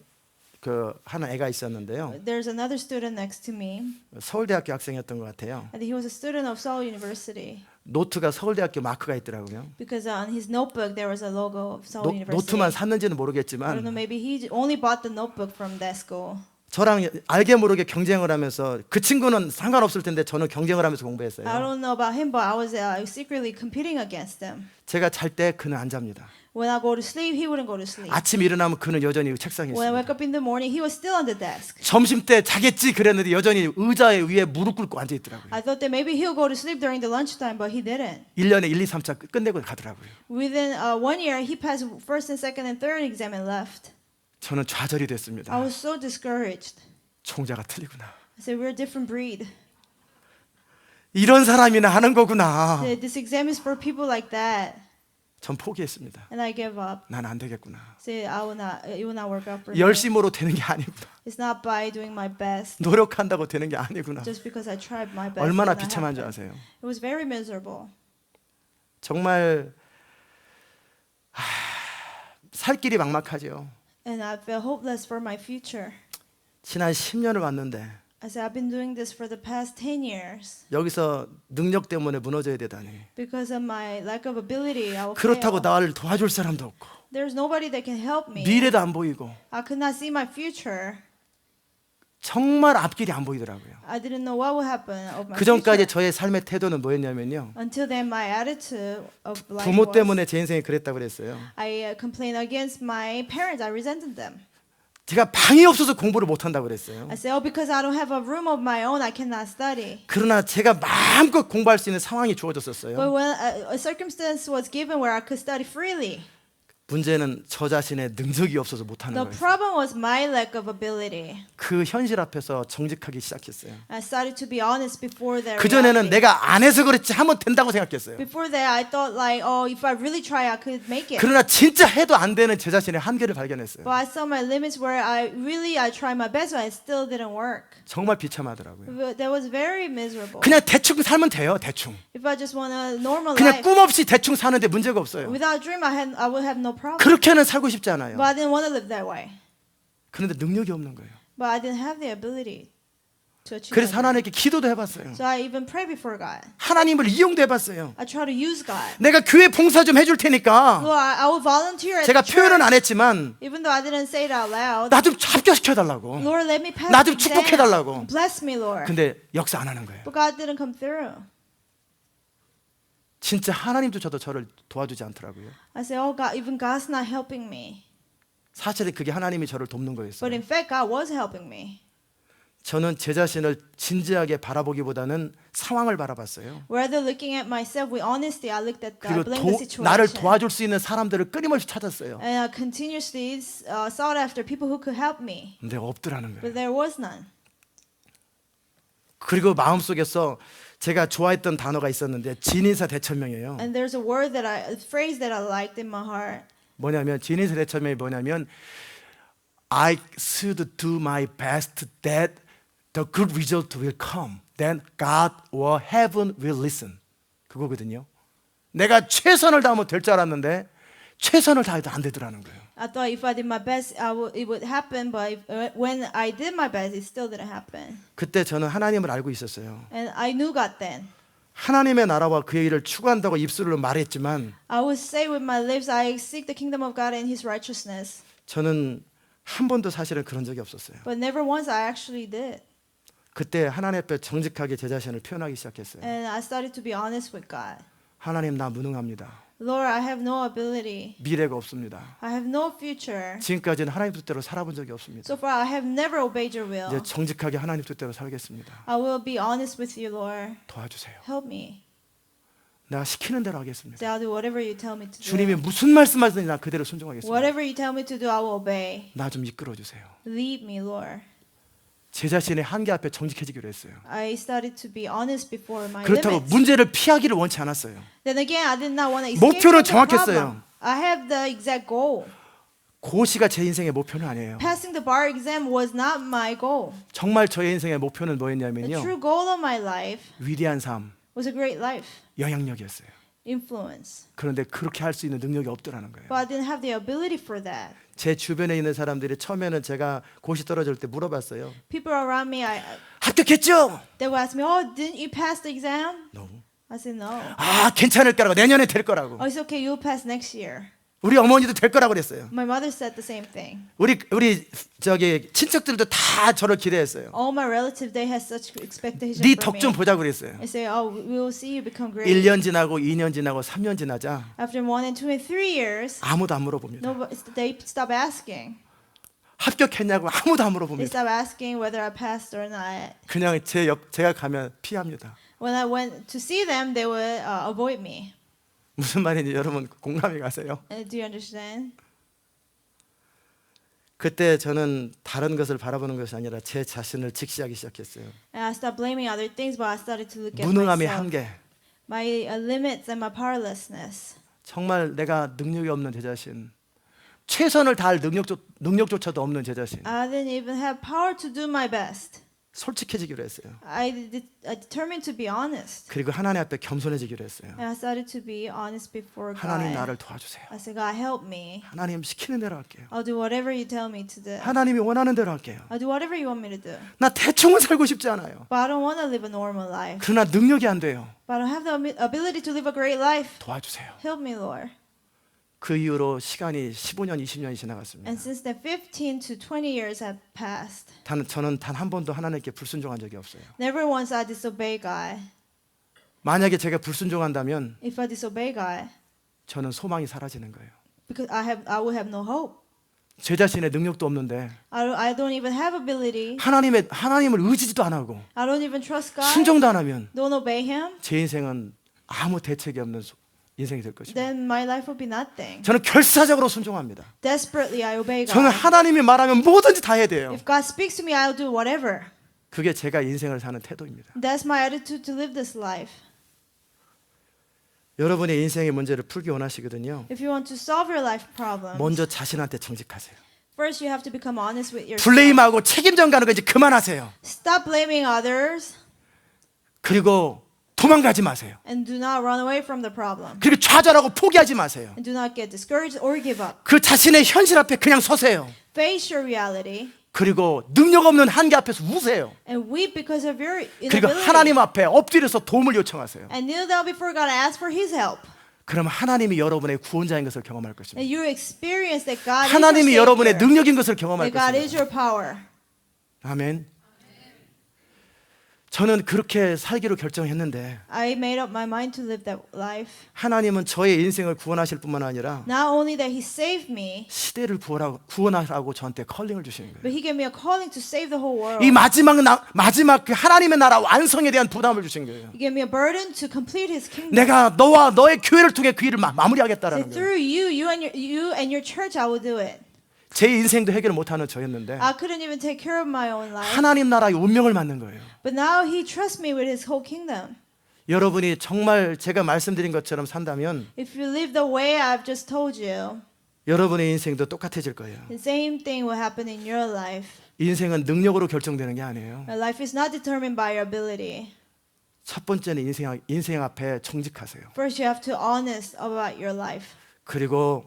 그 하나 애가 있었는데요. There's another student next to me. 서울대학교 학생이었던 것 같아요. I think he was a student of Seoul University 노트가 서울대학교 마크가 있더라고요. because on his notebook there was a logo of Seoul University. 노트만 샀는지는 I don't know, 모르겠지만 maybe he only bought the notebook from that school. 저랑 알게 모르게 경쟁을 하면서 그 친구는 상관없을 텐데 저는 경쟁을 하면서 I 공부했어요. don't know about him, but I was secretly competing against him. 제가 잘 때 그는 안 잡니다. When I go to sleep, he wouldn't go to sleep. 아침 일어나면 그는 여전히 책상에 When I 있습니다. wake up in the morning, he was still on the desk. 점심 때 자겠지 그랬는데 여전히 의자 위에 무릎 꿇고 앉아 있더라고요. I thought that maybe he'll go to sleep during the lunchtime, but he didn't. 1년에 1, 2, 3차 끝내고 가더라고요. Within 1 year, he passed first and second and third exam and left. 저는 좌절이 I 됐습니다. was so discouraged. 총자가 틀리구나. I said, we're a different breed. 이런 사람이나 하는 거구나. I said, this exam is for people like that. 전 포기했습니다. And I gave up. 난 안 되겠구나. I said, it will not work out for me. 열심으로 되는 게 아니구나. It's not by doing my best. 노력한다고 되는 게 아니구나. Just because I tried my best. 얼마나 it did not 비참한 줄 happen. 아세요? It was very miserable. 정말 살 길이 막막하죠. And I felt hopeless for my future. 지난 10년을 왔는데 I said, I've been doing this for the past 10 years. 여기서 능력 때문에 무너져야 되다니. Because of my lack of ability, I will 그렇다고 fail. 나를 도와줄 사람도 없고 There's nobody that can help me. 미래도 안 보이고 I could not see my future. 정말 앞길이 안 보이더라고요. I didn't know what would happen of my 그 전까지 future. 저의 삶의 태도는 뭐였냐면요. Until then, my attitude of life 부모 was, 때문에 제 인생이 그랬다고 그랬어요. I complained against my parents. I resented them. 제가 방이 없어서 공부를 못 한다고 그랬어요. I said, oh, because I don't have a room of my own, I cannot study. 그러나 제가 마음껏 공부할 수 있는 상황이 But 주어졌었어요. when a circumstance was given where I could study freely, 문제는 저 자신의 능력이 없어서 못 하는 the 거예요. problem was my lack of ability. 그 현실 앞에서 정직하기 시작했어요. I started to be honest before that. 그 전에는 reality. 내가 안 해서 그랬지 하면 된다고 생각했어요. Before that, I thought like, oh, if I really try, I could make it. 그러나 진짜 해도 안 되는 제 자신의 한계를 발견했어요. But I saw my limits where I tried my best, but it still didn't work. 정말 비참하더라고요. But that was very miserable. 그냥 대충 살면 돼요. 대충. If I just want a normal 그냥 life, 꿈 없이 대충 사는데 문제가 없어요. without a dream, I would have no problem. 그렇게는 살고 싶지 않아요. But I didn't want to live that way. 그런데 능력이 없는 거예요. But I didn't have the ability to achieve 그래서 that. 하나님께 기도도 해봤어요. So I even prayed before God. 하나님을 이용도 해봤어요. I try to use God. 내가 교회 봉사 좀 해줄 테니까 Lord, I will volunteer at 제가 the 표현은 안 church, 했지만 even though I didn't say it out loud. 나 좀 합격시켜달라고. Lord, let me pass 나 the 좀 축복해달라고. exam. Bless me, Lord. 근데 역사 안 하는 거예요. But God didn't come through. 진짜 하나님도 저를 도와주지 않더라고요. I said, oh God, even God's not helping me. 사실은 그게 하나님이 저를 돕는 But 거였어요. in fact, God was helping me. 저는 제 자신을 진지하게 바라보기보다는 상황을 바라봤어요. Rather looking at myself with honesty, I looked at 그리고 the situation. 나를 도와줄 수 있는 사람들을 끊임없이 찾았어요. And I continuously sought after people who could help me. 근데 없더라는 거예요. But there was none. 그리고 마음속에서 제가 좋아했던 단어가 있었는데 진인사 대천명이에요. And there's a phrase that I liked in my heart. 뭐냐면 진인사 대천명이 뭐냐면 I should do my best that the good result will come. Then God or heaven will listen. 그거거든요. 내가 최선을 다하면 될 줄 알았는데 최선을 다해도 안 되더라는 거예요. I thought if I did my best, it would happen. But when I did my best, it still didn't happen. 그때 저는 하나님을 알고 있었어요. And I knew God then. 하나님의 나라와 그의 일을 추구한다고 입술로 말했지만 I would say with my lips, I seek the kingdom of God and His righteousness. 저는 한 번도 사실은 그런 적이 없었어요. But never once I actually did. 그때 하나님 앞에 정직하게 제 자신을 표현하기 시작했어요. And I started to be honest with God. 하나님 나 무능합니다. Lord, I have no ability. 미래가 없습니다. I have no future. 지금까지는 하나님 뜻대로 살아본 적이 없습니다. So far, I have never obeyed your will. 이제 정직하게 하나님 뜻대로 살겠습니다. I will be honest with you, Lord. 도와주세요. Help me. 내가 시키는 대로 하겠습니다. So I'll do whatever you tell me to 주님이 do. 무슨 말씀하시든지 나 그대로 순종하겠습니다. Whatever you tell me to do, I will obey. 나 좀 이끌어 주세요. Lead me, Lord. 제 자신의 한계 앞에 정직해지기로 했어요. I started to be honest before my 그렇다고 limits. 문제를 피하기를 원치 않았어요. Then again, I did not want to escape 목표는 from the 정확했어요. problem. I have the exact goal. 고시가 제 인생의 목표는 아니에요. Passing the bar exam was not my goal. 정말 저의 인생의 목표는 The 뭐였냐면요. true goal of my life 위대한 삶, was a great life, 영향력이었어요. influence. 그런데 그렇게 할 수 있는 능력이 없더라는 거예요. But I didn't have the ability for that. 제 주변에 있는 사람들이 처음에는 제가 고시 떨어질 때 물어봤어요. People around me, 합격했죠? they would ask me, "Oh, didn't you pass the exam?" No. I said, "No." 아, 괜찮을 거라고. 내년에 될 거라고. Oh, it's okay. You'll pass next year. 우리 어머니도 될 거라고 그랬어요. My mother said the same thing. 우리 저기 친척들도 다 저를 기대했어요. All my relatives, they had such expectations 네 for 덕 좀 me. 보자고 그랬어요. They say, "Oh, we will see you become great." 1년 지나고 2년 지나고 3년 지나자 After 1 and 2 and 3 years, 아무도 안 물어봅니다. they stop asking. 합격했냐고 아무도 안 They 물어봅니다. stop asking whether I passed or not. 그냥 제가 가면 피합니다. When I went to see them, they would avoid me. 무슨 말인지 여러분 공감이 가세요? Do you understand? 그때 저는 다른 것을 바라보는 것이 아니라 제 자신을 직시하기 시작했어요. And I stopped blaming other things, but I started to look at 무능함의 myself, 한계. my limits and my powerlessness. 정말 내가 능력이 없는 제 자신. 최선을 다할 능력조차도 없는 제 자신. I didn't even have power to do my best. 솔직해지기로 했어요. I determined to be honest. 그리고 하나님 앞에 겸손해지기로 했어요. And I started to be honest before 하나님 God. 나를 도와주세요. I said, God, help me. 하나님 시키는 대로 할게요. I'll do whatever you tell me to do. 하나님이 원하는 대로 할게요. I'll do whatever you want me to do. 나 대충은 살고 싶지 않아요. But I don't want to live a normal life. 그러나 능력이 안 돼요. But I don't have the ability to live a great life. 도와주세요. Help me, Lord. 그 이후로 시간이 15년, 20년이 지나갔습니다. And since then, 15 to 20 years have passed. 저는 단 한 번도 하나님께 불순종한 적이 없어요. Never once I disobey God. 만약에 제가 불순종한다면 If I disobey God, 저는 소망이 사라지는 거예요. because I will have no hope. 제 자신의 능력도 없는데 I don't even have ability. 하나님을 의지도 안 하고 I don't even trust God. 순종도 안 하면 Don't obey Him. 제 인생은 아무 대책이 없는 인생이 될 것입니다. Then my life will be nothing. 저는 결사적으로 순종합니다. Desperately, I obey God. 저는 하나님이 말하면 뭐든지 다 해야 돼요. If God speaks to me, I'll do whatever. 그게 제가 인생을 사는 태도입니다. That's my attitude to live this life. 여러분의 인생의 문제를 풀기 원하시거든요. If you want to solve your life problems, 먼저 자신한테 정직하세요. first you have to become honest with yourself. 블레임하고 책임전 가는 거 이제 그만하세요. Stop blaming others 그리고 도망가지 마세요. and do not run away from the problem. 그리고 좌절하고 포기하지 마세요. And do not get discouraged or give up. 그 자신의 현실 앞에 그냥 서세요. Face your reality 그리고 능력 없는 한계 앞에서 우세요. and weep because of your 그리고 inability. 하나님 앞에 엎드려서 도움을 요청하세요. And kneel down before God and ask for His help. 그러면 하나님이 여러분의 구원자인 것을 경험할 것입니다. And you experience that God 하나님이 is your 여러분의 Savior. 능력인 것을 경험할 That God is 것입니다. your power. 아멘. 저는 그렇게 살기로 결정했는데 I made up my mind to live that life. 하나님은 저의 인생을 구원하실 뿐만 아니라 Not only that He saved me, 시대를 구원하라고 저한테 컬링을 주시는 거예요. but He gave me a calling to save the whole world. 이 마지막 그 하나님의 나라 완성에 대한 부담을 주신 거예요. He gave me a burden to complete His kingdom. 내가 너와 너의 교회를 통해 그 일을 Say, 마무리하겠다라는 거예요. through you and your church, I will do it. 제 인생도 해결을 못하는 저였는데 I couldn't even take care of my own life. 하나님 나라의 운명을 맡는 거예요. But now he trusts me with his whole kingdom. 여러분이 정말 제가 말씀드린 것처럼 산다면 If you live the way I've just told you, 여러분의 인생도 똑같아질 거예요. the same thing will happen in your life. 인생은 능력으로 결정되는 게 아니에요. Life is not determined by your ability. 첫 번째는 인생 앞에 정직하세요. First, you have to be honest about your life. 그리고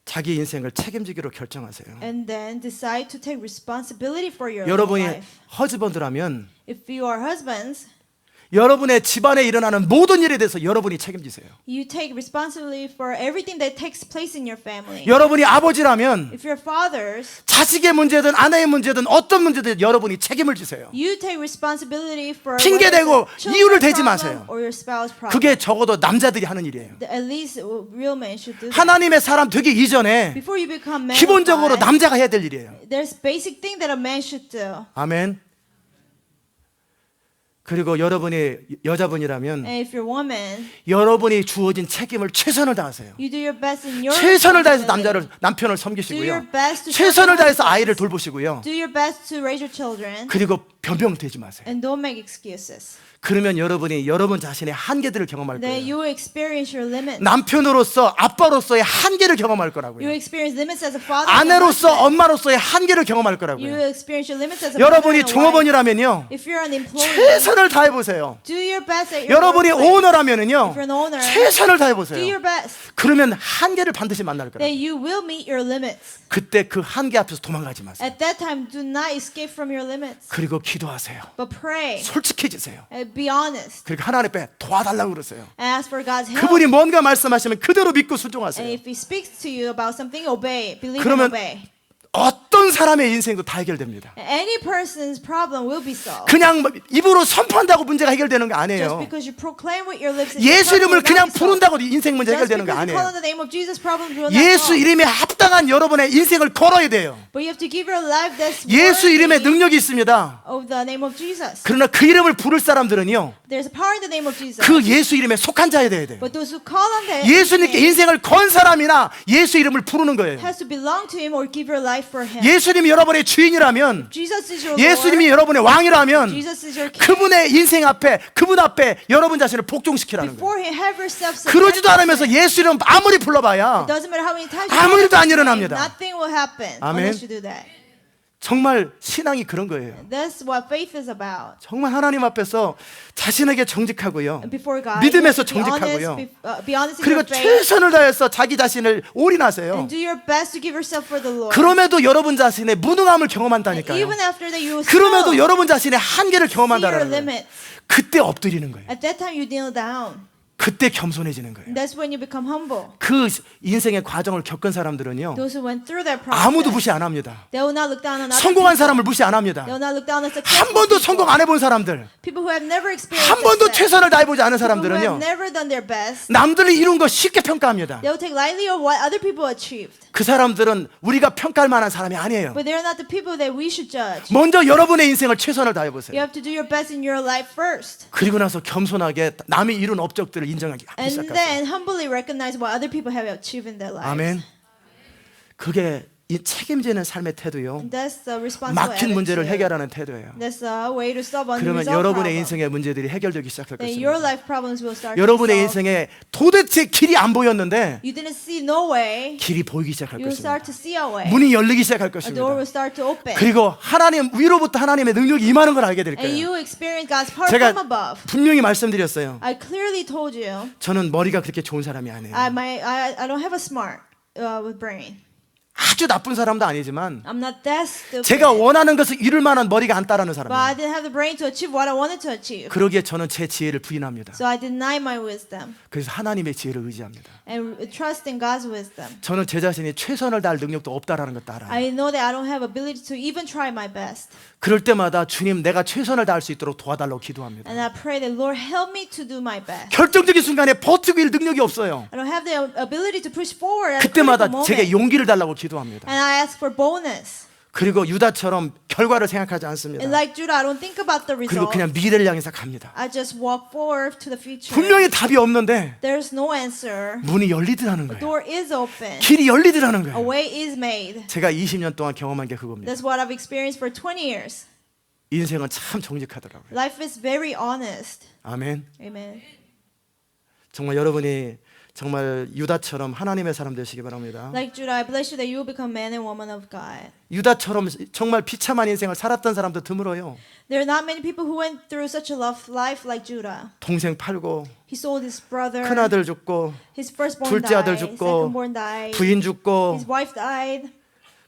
자기 인생을 책임지기로 결정하세요. And then decide to take responsibility for your 여러분이 life. 허즈번드라면 If you are husbands, 여러분의 집안에 일어나는 모든 일에 대해서 여러분이 책임지세요. you take responsibility for everything that takes place in your family. 여러분이 아버지라면 If you're fathers, 자식의 문제든 아내의 문제든 어떤 문제든 여러분이 책임을 지세요. you take responsibility for 핑계 whether 대고 it's a 이유를 children's 대지 problem 마세요. or your spouse problem. 그게 적어도 남자들이 하는 일이에요. At least real men should do that. 하나님의 사람 되기 이전에 Before you become man of 기본적으로 God, 남자가 해야 될 일이에요. there's basic thing that a man should do. 아멘. 그리고 여러분이 여자분이라면 And if you're woman, 여러분이 주어진 책임을 최선을 다하세요. you do your best in your 최선을 다해서 responsibility. 남편을 Do 섬기시고요. your best to 최선을 serve 다해서 your 아이를 husbands. 돌보시고요. Do your best to raise your children 그리고 변명되지 마세요. and don't make excuses. 그러면 여러분이 여러분 자신의 한계들을 경험할 Then 거예요. you will experience your limits. 남편으로서 아빠로서의 한계를 경험할 You will 거라고요. experience limits as a father. and a 아내로서 husband. 엄마로서의 한계를 경험할 You 거라고요. will experience your limits as a mother 여러분이 and a wife. 종업원이라면요. If you're an employee, 최선을 다해 보세요. do your best at your 여러분이 workplace. 오너라면은요. If you're an owner, 최선을 다해 do 보세요. your best. 그러면 한계를 반드시 만날 거라고요. Then you will meet your limits. 그때 그 한계 앞에서 도망가지 마세요. At that time, do not escape from your limits, 그리고 기도하세요. but pray 솔직해지세요. and be honest 그리고 하나님 앞에 도와달라고 그러세요. and ask for God's help. 그분이 뭔가 말씀하시면 그대로 믿고 And 순종하세요. if He speaks to you about something, obey, believe and 그러면 obey. 어떤 사람의 인생도 다 해결됩니다. Any person's problem will be solved. 그냥 입으로 선포한다고 문제가 해결되는 거 Just 아니에요. because you proclaim with your lips, 예수 이름을 will not 그냥 be solved. 부른다고 인생 문제 Just 해결되는 거 because you call on 아니에요. the name of Jesus, problems will not 예수 solve. 이름에 합당한 여러분의 인생을 걸어야 돼요. But you have to give your life that's 예수 이름에 worthy 능력이 있습니다. of the name of Jesus. 그러나 그 이름을 부를 사람들은요. There's a power in the name of Jesus. 그 예수 이름에 속한 자야 돼야 돼요. But those who call on that 예수님께 name 인생을 건 사람이나 예수 이름을 부르는 거예요. has to belong to Him or give your life for Him. 예수님이 여러분의 주인이라면, Jesus is your 예수님이 Lord. 여러분의 왕이라면 Jesus is your King. 그분의 인생 앞에, 그분 앞에 여러분 자신을 복종시키라는 거예요. Before Him, have yourself subject. 그러지도 않으면서 예수 이름 아무리 불러봐야 It doesn't matter how many times 아무 you 일도 안 call His name, 일어납니다. nothing will happen 아멘. unless you do that. 정말 신앙이 그런 거예요. That's what faith is about. 정말 하나님 앞에서 자신에게 정직하고요. And before God, 믿음에서 you have to 정직하고요. be honest in 그리고 your faith 최선을 다해서 자기 자신을 올인하세요. and do your best to give yourself for the Lord. 그럼에도 여러분 자신의 무능함을 경험한다니까요. Even after that, you will 그럼에도 still 여러분 자신의 한계를 see your 경험한다는 거예요. limits. 그때 엎드리는 거예요. At that time, you kneel down. 그때 겸손해지는 거예요. And that's when you become humble. 그 인생의 과정을 겪은 사람들은요. Those who went through that 아무도 process, 무시 안 합니다. they will not look down on other 성공한 people. 사람을 무시 안 합니다. They will not look down on 한 successful 번도 people. 성공 안 해본 사람들, People who have never experienced 한 번도 success. 최선을 다해보지 않은 People who 사람들은요. have never done their best. 남들이 이룬 거 쉽게 평가합니다. They will take lightly of what other people achieved. 그 사람들은 우리가 평가할 만한 사람이 아니에요. But they're not the people that we should judge. 먼저 여러분의 인생을 최선을 You 다해보세요. have to do your best in your life first. 그리고 나서 겸손하게 남이 이룬 업적들을 인정하기 And 시작하세요. then humbly recognize what other people have achieved in their lives. 아멘. 그게 이 책임지는 삶의 태도요. And that's the responsible 막힌 문제를 attitude. 해결하는 태도예요. That's a way to solve 그러면 unresolved 여러분의 problems. 인생의 문제들이 해결되기 시작할 Then your 것입니다. life problems will start to 여러분의 be solved. 인생에 도대체 길이 안 보였는데 You didn't see no way. 길이 보이기 시작할 You will start 것입니다. to see a way. 문이 열리기 시작할 A door will 것입니다. start to open. 그리고 하나님 위로부터 하나님의 능력이 임하는 걸 알게 될 And 거예요. you experience God's power 제가 from above. 분명히 말씀드렸어요. I clearly told you 저는 머리가 그렇게 좋은 사람이 아니에요. I don't have a smart with brain. 아주 나쁜 사람도 아니지만 I'm not that stupid. 제가 원하는 것을 이룰 만한 머리가 안 따르는 But I 사람이에요. didn't have the brain to achieve what I wanted to achieve. 그러기에 저는 제 지혜를 부인합니다. So I deny my wisdom 그래서 하나님의 지혜를 의지합니다. and trust in God's wisdom. 저는 제 자신이 최선을 다할 능력도 없다라는 것도 알아요. I know that I don't have ability to even try my best. 그럴 때마다 주님 내가 최선을 다할 수 있도록 도와달라고 기도합니다. And I pray that Lord help me to do my best. 결정적인 순간에 버티고 일 능력이 없어요. I don't have the ability to push forward at a 그때마다 critical 제게 moment. 용기를 달라고 기도합니다. And I ask for bonus. 그리고 유다처럼 결과를 생각하지 않습니다. And like Judah, I don't think about the 그리고 result. 그냥 미래를 향해서 갑니다. I just walk forward to the future. 분명히 답이 없는데 There's no answer. 문이 열리더라는 거예요. Door is open. 길이 열리더라는 A 거예요. way is made. 제가 20년 동안 경험한 게 그겁니다. That's what I've experienced for 20 years. 인생은 참 정직하더라고요. Life is very honest. 아멘. Amen. 정말 여러분이 정말 유다처럼 하나님의 사람 되시기 바랍니다. Like Judah, I bless you that you will become man and woman of God. 유다처럼 정말 비참한 인생을 살았던 사람도 드물어요. There are not many people who went through such a rough life like Judah. 동생 팔고 He sold his brother. 큰아들 죽고 His firstborn 둘째 아들 died. 죽고, Secondborn died. 부인 죽고 His wife died.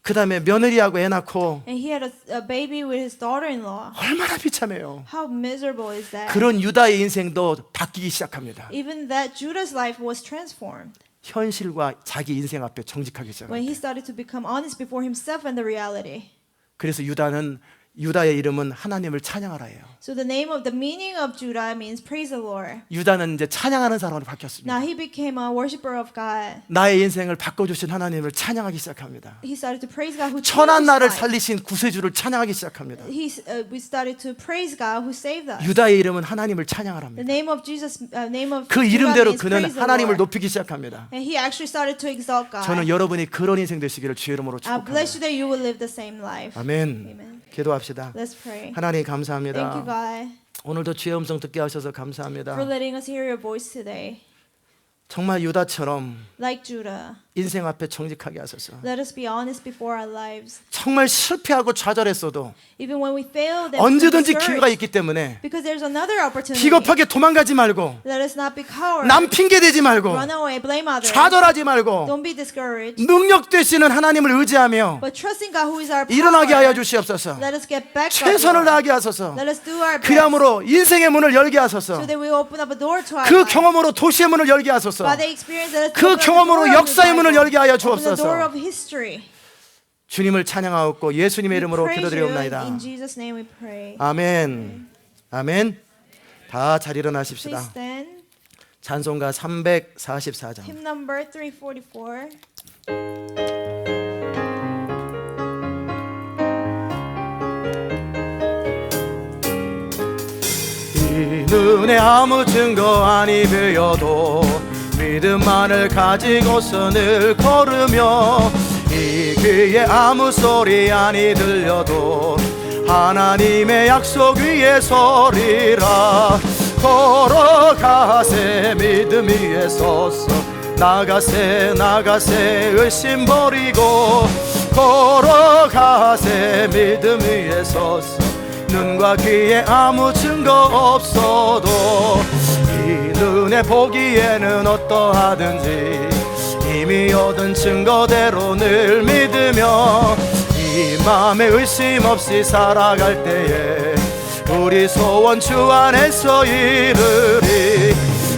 그 다음에 며느리하고 애 낳고 And he had a baby with his daughter-in-law. 얼마나 비참해요. How miserable is that? 그런 유다의 인생도 바뀌기 시작합니다. Even that Judah's life was transformed 현실과 자기 인생 앞에 정직하기 when 시작합니다. he started to become honest before himself and the reality. 그래서 유다의 이름은 하나님을 찬양하라예요. So the meaning of Judah means praise the Lord. 유다는 이제 찬양하는 사람으로 바뀌었습니다. Now he became a worshiper of God. 나의 인생을 바꿔주신 하나님을 찬양하기 시작합니다. He started to praise God who changed 천한 his 나를 life. 살리신 구세주를 찬양하기 시작합니다. We started to praise God who saved us. 유다의 이름은 하나님을 The 찬양하랍니다. name of Jesus, name of 그 Judah 이름대로 means 그는 praise the 하나님을 Lord. 높이기 시작합니다. And he actually started to exalt God. 저는 여러분이 그런 인생 되시기를 주의 이름으로 I bless 축복합니다. you that you will live the same life. 아멘. Amen. 기도합시다. Let's pray. 하나님 Thank you, 감사합니다. God, 오늘도 주의 음성 듣게 하셔서 감사합니다. for letting us hear your voice today. 정말 유다처럼 Like Judah, 인생 앞에 정직하게 하소서. let us be honest before our lives. 정말 실패하고 좌절했어도 Even when we fail, then 언제든지 기회가 있기 때문에 because there's another opportunity. 비겁하게 도망가지 말고 Let us not be cowards. 남 핑계 대지 말고 Run away, blame others. 좌절하지 말고 Don't be discouraged. 능력 되시는 하나님을 의지하며 But trusting God who is our 일어나게 power, 하여 주시옵소서. let us get back up. 최선을 다하게 하소서. Let us do our best. 그야말로 인생의 문을 열게 하소서. So that we open up a door to our 그 life. 경험으로 도시의 문을 열게 하소서. By the experience, let us 그 open up the 경험으로 door of 역사의 the 문을 Bible. 열게 하여 Open the door 주옵소서. of history. 주님을 찬양하옵고 예수님의 We 이름으로 praise you. 기도드리옵나이다. In Jesus' name we pray. 아멘. 아멘. 다 잘 Please 일어나십시다. stand. 찬송가 344장. Hymn number 344. 이 눈에 아무 증거 아니 보여도 믿음만을 가지고서 늘 걸으며 이 귀에 아무 소리 아니 들려도 하나님의 약속 위에 서리라. 걸어가세 믿음 위에 서서 나가세 나가세 의심 버리고 걸어가세 믿음 위에 서서 눈과 귀에 아무 증거 없어도 이 눈에 보기에는 어떠하든지 이미 얻은 증거대로 늘 믿으며 이 맘에 의심 없이 살아갈 때에 우리 소원 주 안에서 이르리.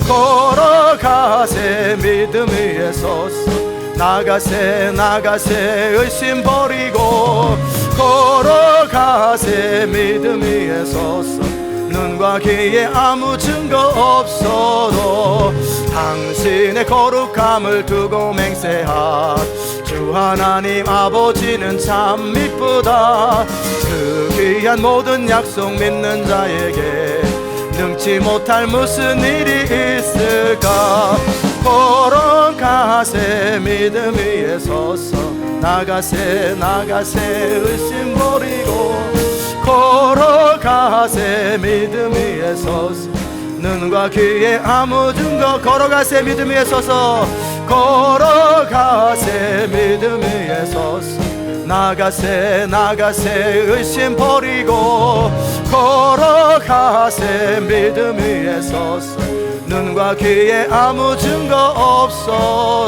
걸어가세 믿음 위에 서서 나가세 나가세 의심 버리고 걸어가세 믿음 위에 서서 눈과 귀에 아무 증거 없어도 당신의 거룩함을 두고 맹세하. 주 하나님 아버지는 참 미쁘다. 그 귀한 모든 약속 믿는 자에게 능치 못할 무슨 일이 있을까. 걸어가세 믿음 위에 서서 나가세 나가세 의심 버리고 걸어가세 믿음 위에 서서 눈과 귀에 아무 증거 걸어가세 믿음 위에 서서 걸어가세 믿음 위에 서서 나가세 나가세 의심 버리고 걸어가세 믿음 위에 서서 눈과 귀에 아무 증거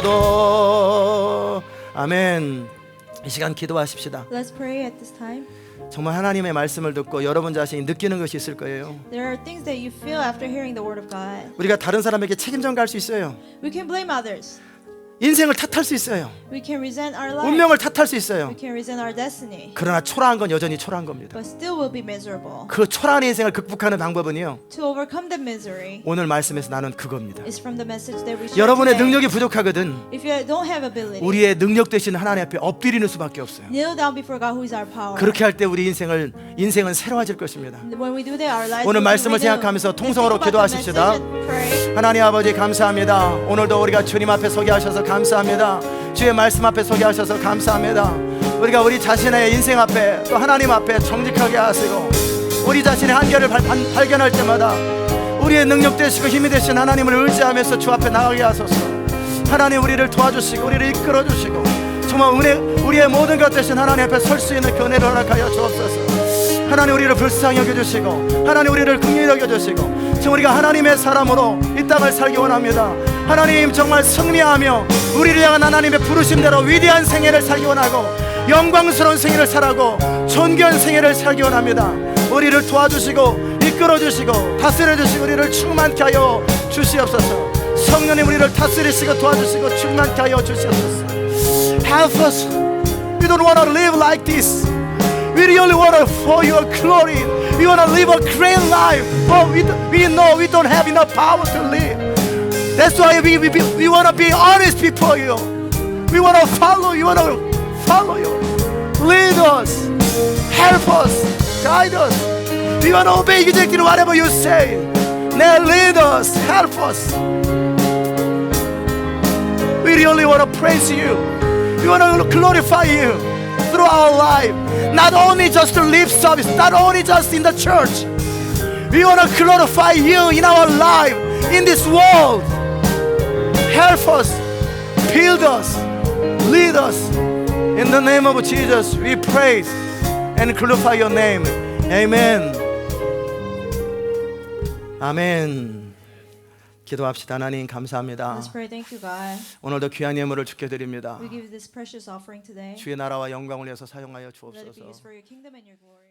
없어도. 아멘. 이 시간 기도하십시다. Let's pray at this time. 정말 하나님의 말씀을 듣고 여러분 자신이 느끼는 것이 있을 거예요. There are things that you feel after hearing the word of God. 우리가 다른 사람에게 책임전 갈 수 있어요. We can blame others. 인생을 탓할 수 있어요. We can resent our life. 운명을 탓할 수 있어요. We can resent our destiny. 그러나 초라한 건 여전히 초라한 겁니다. But still will be miserable. 그 초라한 인생을 극복하는 방법은요, To overcome the misery 오늘 말씀에서 나눈 그겁니다. is from the message that we share 여러분의 today. 능력이 부족하거든 If you don't have ability, 우리의 능력 대신 하나님 앞에 엎드리는 수밖에 없어요. kneel down before God who is our power. 그렇게 할 때 우리 인생은 새로워질 것입니다. When we do that, our lives 오늘 will be 말씀을 renewed. 생각하면서 Let's 통성으로 think about the 기도하십시다. message and pray. 하나님 아버지 감사합니다. 오늘도 우리가 주님 앞에 서게 하셔서 감사합니다. 주의 말씀 앞에 서게 하셔서 감사합니다. 우리가 우리 자신의 인생 앞에 또 하나님 앞에 정직하게 하시고 우리 자신의 한계를 발견할 때마다 우리의 능력 되시고 힘이 되신 하나님을 의지하면서 주 앞에 나가게 하소서. 하나님 우리를 도와주시고 우리를 이끌어 주시고 정말 우리의 모든 것 되신 하나님 앞에 설 수 있는 견해를 허락하여 주옵소서. 하나님 우리를 불쌍히 여겨주시고 하나님 우리를 긍휼히 여겨주시고 지금 우리가 하나님의 사람으로 이 땅을 살기 원합니다. 하나님 정말 승리하며 우리를 향한 하나님의 부르심대로 위대한 생애를 살기 원하고 영광스러운 생애를 살아고 존귀한 생애를 살기 원합니다. 우리를 도와주시고 이끌어주시고 다스려주시고 우리를 충만케 하여 주시옵소서. 성령님 우리를 다스리시고 도와주시고 충만케 하여 주시옵소서. Help us. We don't want to live like this. We really want to for your glory. We want to live a great life. But we know we don't have enough power to live. That's why we want to be honest before you. We want to follow you. We want to follow you. Lead us. Help us. Guide us. We want to obey exactly whatever you say. Now lead us. Help us. We really want to praise you. We want to glorify you through our life. Not only just the lip service, not only just in the church. We want to glorify you in our life, in this world. Help us, build us, lead us. In the name of Jesus, we praise and glorify your name. Amen. 아멘. 기도합시다. 하나님 감사합니다. Let's pray. Thank you, God. 오늘도 귀한 예물을 주께 드립니다. We give you this precious offering today. 주의 나라와 영광을 위해서 사용하여 Let it be 주옵소서. used for your kingdom and your glory.